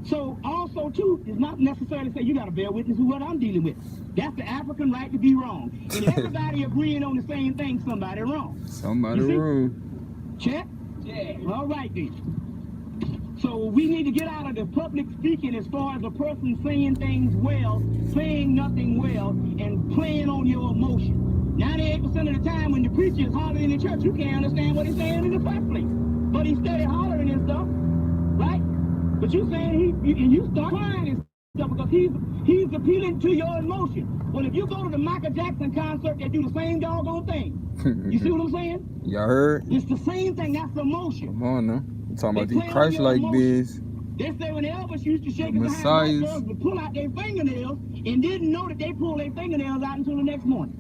S6: So also too, it's not necessarily say you gotta bear witness with what I'm dealing with. That's the African right to be wrong. And if everybody agreeing on the same thing, somebody wrong.
S1: Somebody wrong.
S6: Check? Yeah. All right then. So we need to get out of the public speaking as far as a person saying things well, saying nothing well, and playing on your emotion. 98% of the time when the preacher is hollering in the church, you can't understand what he's saying in the first place. But he started hollering and stuff, right? But you saying you start crying and stuff because he's appealing to your emotion. Well, if you go to the Michael Jackson concert, they do the same doggone thing. You see what I'm saying?
S1: Y'all heard?
S6: It's the same thing. That's emotion.
S1: Come on now. I'm talking about these Christ-like biz.
S6: They say when Elvis used to shake his hand, girls would pull out their fingernails and didn't know that they pulled their fingernails out until the next morning.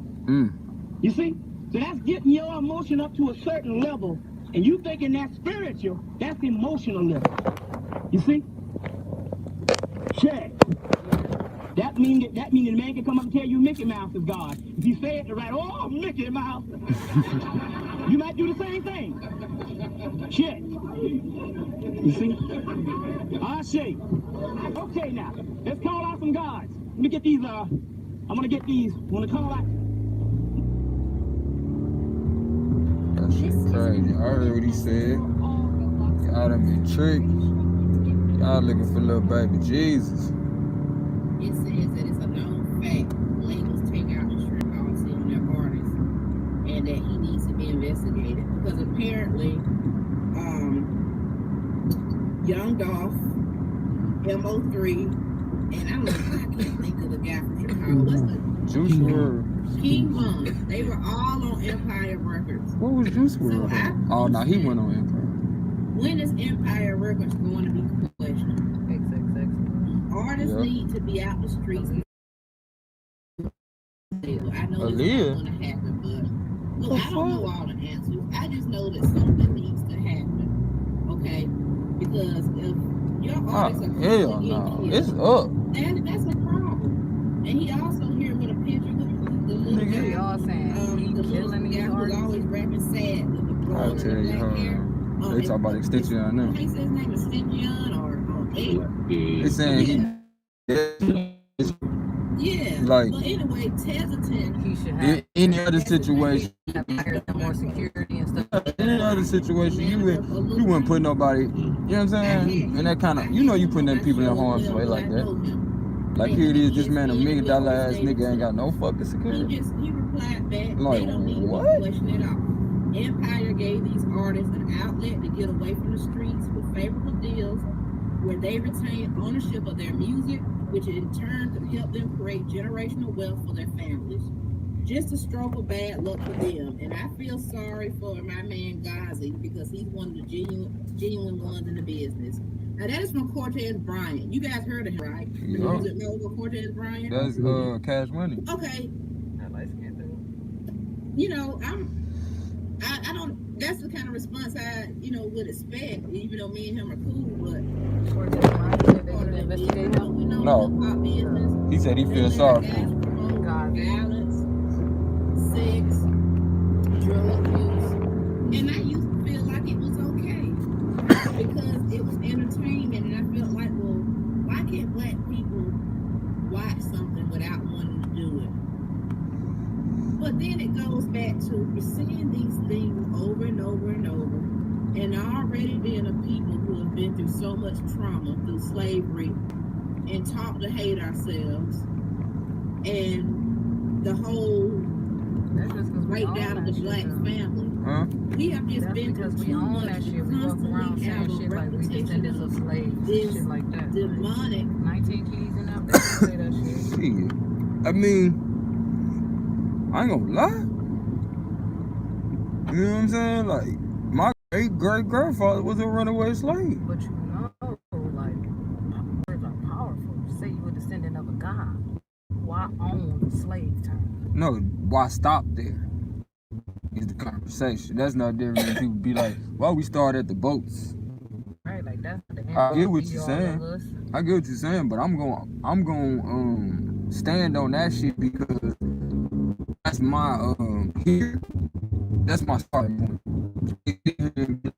S6: You see? So that's getting your emotion up to a certain level, and you thinking that's spiritual, that's emotional level. You see? Check. That means the man can come up and tell you Mickey Mouse is God. If you say it right, oh, Mickey Mouse. You might do the same thing. Check. You see? I say. Okay now, let's call out some gods. Let me get these, I'm gonna get these. Wanna call out?
S1: That shit crazy. I heard what he said. Y'all done been tricked. Y'all looking for little baby Jesus.
S7: It says that it's a known fact labels take out insurance policy on their artists and that he needs to be investigated because apparently Young Dolph, MO3, and I don't know, I can't think of the guy from Chicago. What's the
S1: Juice WRLD.
S7: King Von. They were all on Empire Records.
S1: What was Juice WRLD?
S7: So
S1: Oh no, he went on Empire.
S7: When is Empire Records going to be questioned? Artists need to be out the streets. I know it's not going to happen, but look, I don't know all the answers. I just know that something needs to happen, okay? Because if your artists are
S1: hell no, it's up.
S7: And that's a problem. And he also here with a picture of the little guy.
S3: Y'all saying
S7: the
S3: killing
S7: guy who's always rapping sad with the
S1: I'll
S7: broad
S1: tell you,
S7: black hair.
S1: they talk about extension on them.
S7: He says his name is Extension or
S1: They saying
S7: yeah.
S1: Like,
S7: but anyway, Tezzleton,
S3: he should have
S1: any other situation,
S3: more security and stuff.
S1: any other situation, you wouldn't put nobody, you know what I'm saying? And that kind of, you putting them people in harm's way like that. Like here it is, this man, $1 million ass nigga ain't got no fucking security.
S7: He replied back,
S1: like,
S7: they don't need
S1: what?
S7: to question it all. Empire gave these artists an outlet to get away from the streets with favorable deals where they retain ownership of their music, which in turn could help them create generational wealth for their families. Just a stroke of bad luck for them. And I feel sorry for my man Ghazi because he's one of the genuine ones in the business. Now that is from Cortez Bryant. You guys heard of him, right?
S1: Yeah.
S7: You know Cortez Bryant?
S1: That's Cash Money.
S7: Okay.
S3: That light skin dude.
S7: You know, I don't, that's the kind of response I, would expect, even though me and him are cool, but
S1: no. He said he feels sorry for him.
S7: Violence, sex, drug use, and I used to feel like it was okay because it was entertainment, and I felt like, well, why can't black people watch something without wanting to do it? But then it goes back to we're seeing these things over and over and over, and already being a people who have been through so much trauma through slavery and taught to hate ourselves, and the whole breakdown of the black family.
S1: Huh?
S7: We have just been through
S3: we
S7: too
S3: own
S7: much
S3: that shit.
S7: to
S3: We walk around saying shit like we descendants of slaves, shit like that.
S7: Demonic.
S3: 19 keys in that bitch say that shit.
S1: Shit. I mean, I ain't gonna lie. You know what I'm saying? Like, my great-great-grandfather was a runaway slave.
S3: But like, words are powerful. Say you were descendant of a god. Why own the slave time?
S1: No, why stop there? Is the conversation. That's not different than people be like, why we start at the boats?
S3: Right, like that's the end.
S1: I get what you're saying. I get what you're saying, but I'm going stand on that shit because that's my here. That's my starting point.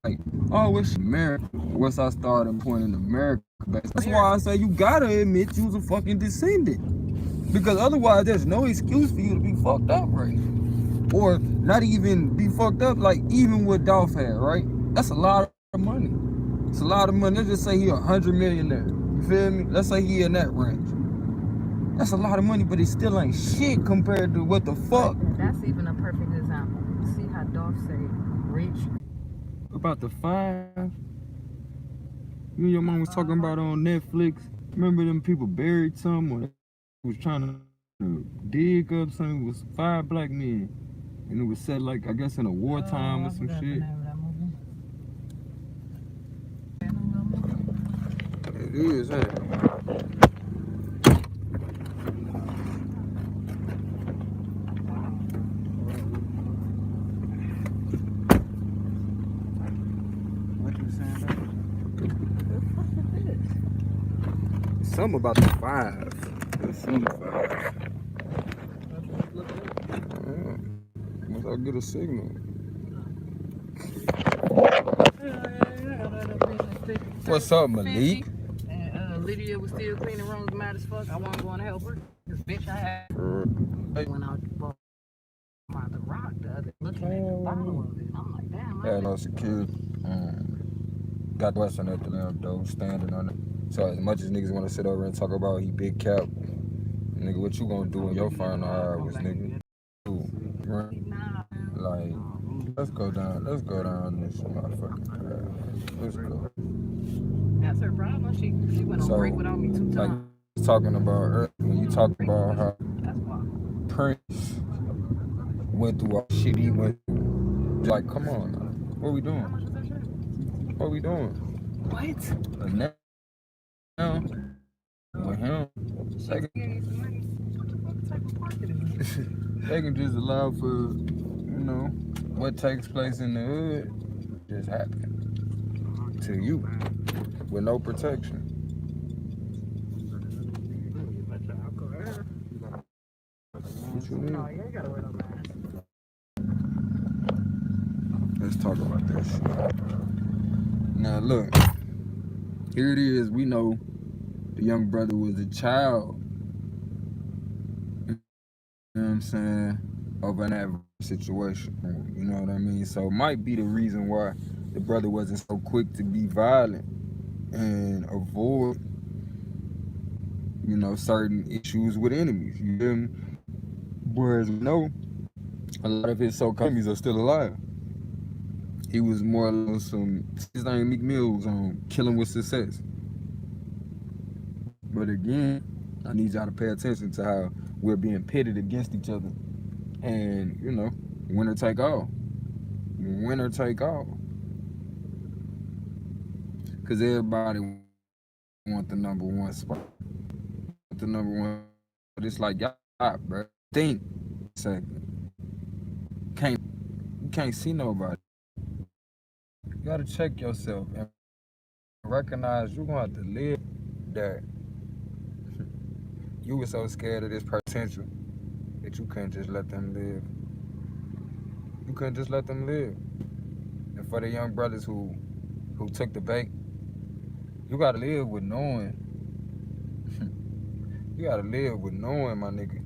S1: Like, oh, it's America. Once I started pointing America, that's why I say you gotta admit you was a fucking descendant. Because otherwise, there's no excuse for you to be fucked up right now. Or not even be fucked up, like even what Dolph had, right? That's a lot of money. It's a lot of money. Let's just say he 100 millionaire. You feel me? Let's say he in that range. That's a lot of money, but it still ain't shit compared to what the fuck.
S3: That's even a perfect example. See how Dolph say rich.
S1: About the 5. You and your mom was talking about on Netflix. Remember them people buried something or was trying to dig up something? It was 5 black men. And it was set like, I guess in a wartime or some shit. It is, huh?
S4: What you saying?
S1: Something about the 5. Something 5. Once I get a signal. What's up, Malik?
S3: And Lydia was still cleaning rooms, mad as fuck. I wasn't going to help her. This bitch I had went out the rock the other looking at the bottom of it. I'm like, damn.
S1: Yeah, no security. Got the Western at the lamp though, standing on it. So as much as niggas want to sit over and talk about he big cap, nigga, what you gonna do in your final hours, nigga? Like, let's go down this motherfucking path. Let's go.
S3: That's her problem. She went on break without me 2
S1: like,
S3: times.
S1: Talking about earlier, when you talking about how
S3: That's why.
S1: Prince went through all the shit he went through. Like, come on now. What we doing? What we doing?
S3: What?
S1: Like now with him, they can just allow for, you know, what takes place in the hood just happen to you with no protection. What you need? Let's talk about that shit. Now look, here it is. We know the young brother was a child. You know what I'm saying? Of an adverse situation. You know what I mean? So it might be the reason why the brother wasn't so quick to be violent and avoid, you know, certain issues with enemies. You feel me? Whereas we know a lot of his so-called enemies are still alive. He was more or less his name Meek Mill's on Killing with Success. But again, I need y'all to pay attention to how we're being pitted against each other. And, you know, winner take all. Winner take all. Because everybody want the #1 spot. The #1. But it's like, y'all, bro, think a second. You can't see nobody. You gotta check yourself and recognize you're gonna have to live that. You were so scared of this potential that you couldn't just let them live. You couldn't just let them live. And for the young brothers who took the bait, you gotta live with knowing. You gotta live with knowing, my nigga.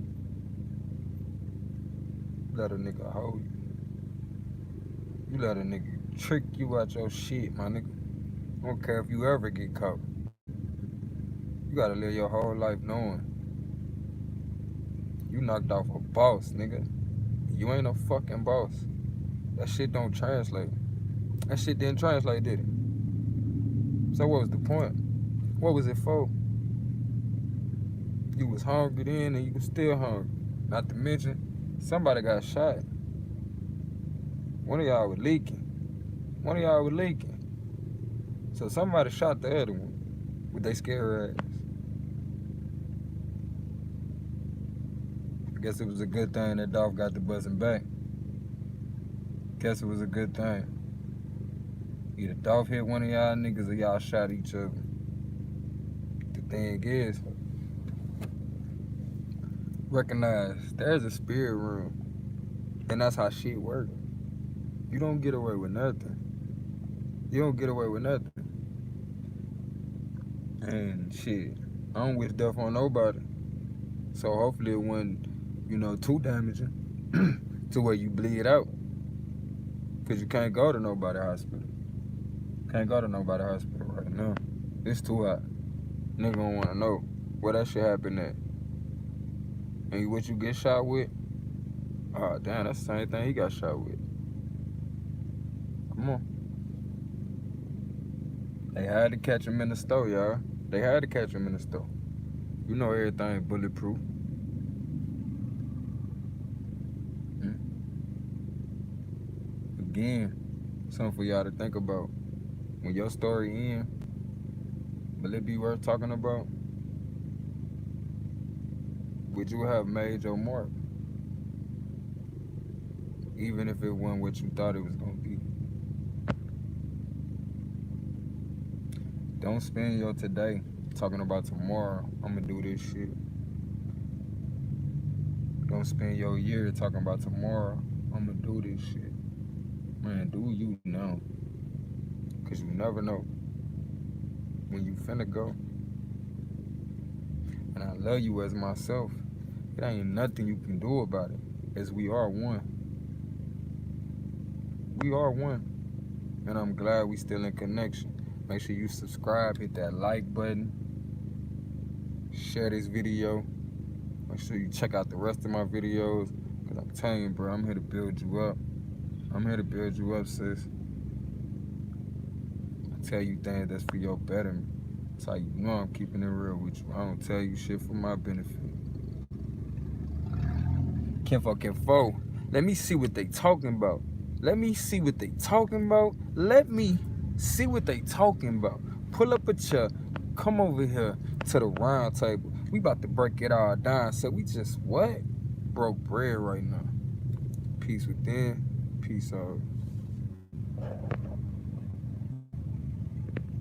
S1: Let a nigga hold you. You let a nigga trick you out your shit, my nigga. I don't care if you ever get caught. You gotta live your whole life knowing. You knocked off a boss, nigga. You ain't a fucking boss. That shit don't translate. That shit didn't translate, did it? So what was the point? What was it for? You was hungry then and you was still hungry. Not to mention, somebody got shot. One of y'all was leaking. So somebody shot the other one with they scare ass. I guess it was a good thing that Dolph got the buzzing back. Guess it was a good thing. Either Dolph hit one of y'all niggas or y'all shot each other. thing is, recognize there's a spirit room, and that's how shit work. You don't get away with nothing. You don't get away with nothing. And shit, I don't wish death on nobody. So hopefully it wasn't, too damaging to where you bleed out. Cause you can't go to nobody hospital. Can't go to nobody hospital right now. It's too hot. Nigga don't wanna know where that shit happened at. And what you get shot with? Oh damn, that's the same thing he got shot with. Come on. They had to catch him in the store, y'all. They had to catch him in the store. You know everything bulletproof. Again, something for y'all to think about. When your story ends, will it be worth talking about? Would you have made your mark? Even if it wasn't what you thought it was gonna be. Don't spend your today talking about tomorrow. I'm gonna do this shit. Don't spend your year talking about tomorrow. I'm gonna do this shit. Man, do you know? Cause you never know when you finna go. And I love you as myself. It ain't nothing you can do about it. As we are one. We are one. And I'm glad we still in connection. Make sure you subscribe, hit that like button, share this video. Make sure you check out the rest of my videos. Cause I'm telling you, bro, I'm here to build you up. I'm here to build you up, sis. I tell you things that's for your betterment. That's how you know I'm keeping it real with you. I don't tell you shit for my benefit. Kinfo. Let me see what they talking about. Let me see what they talking about. Let me see what they talking about. Pull up a chair. Come over here to the round table. We about to break it all down. So we just what? Broke bread right now. Peace within. Peace out.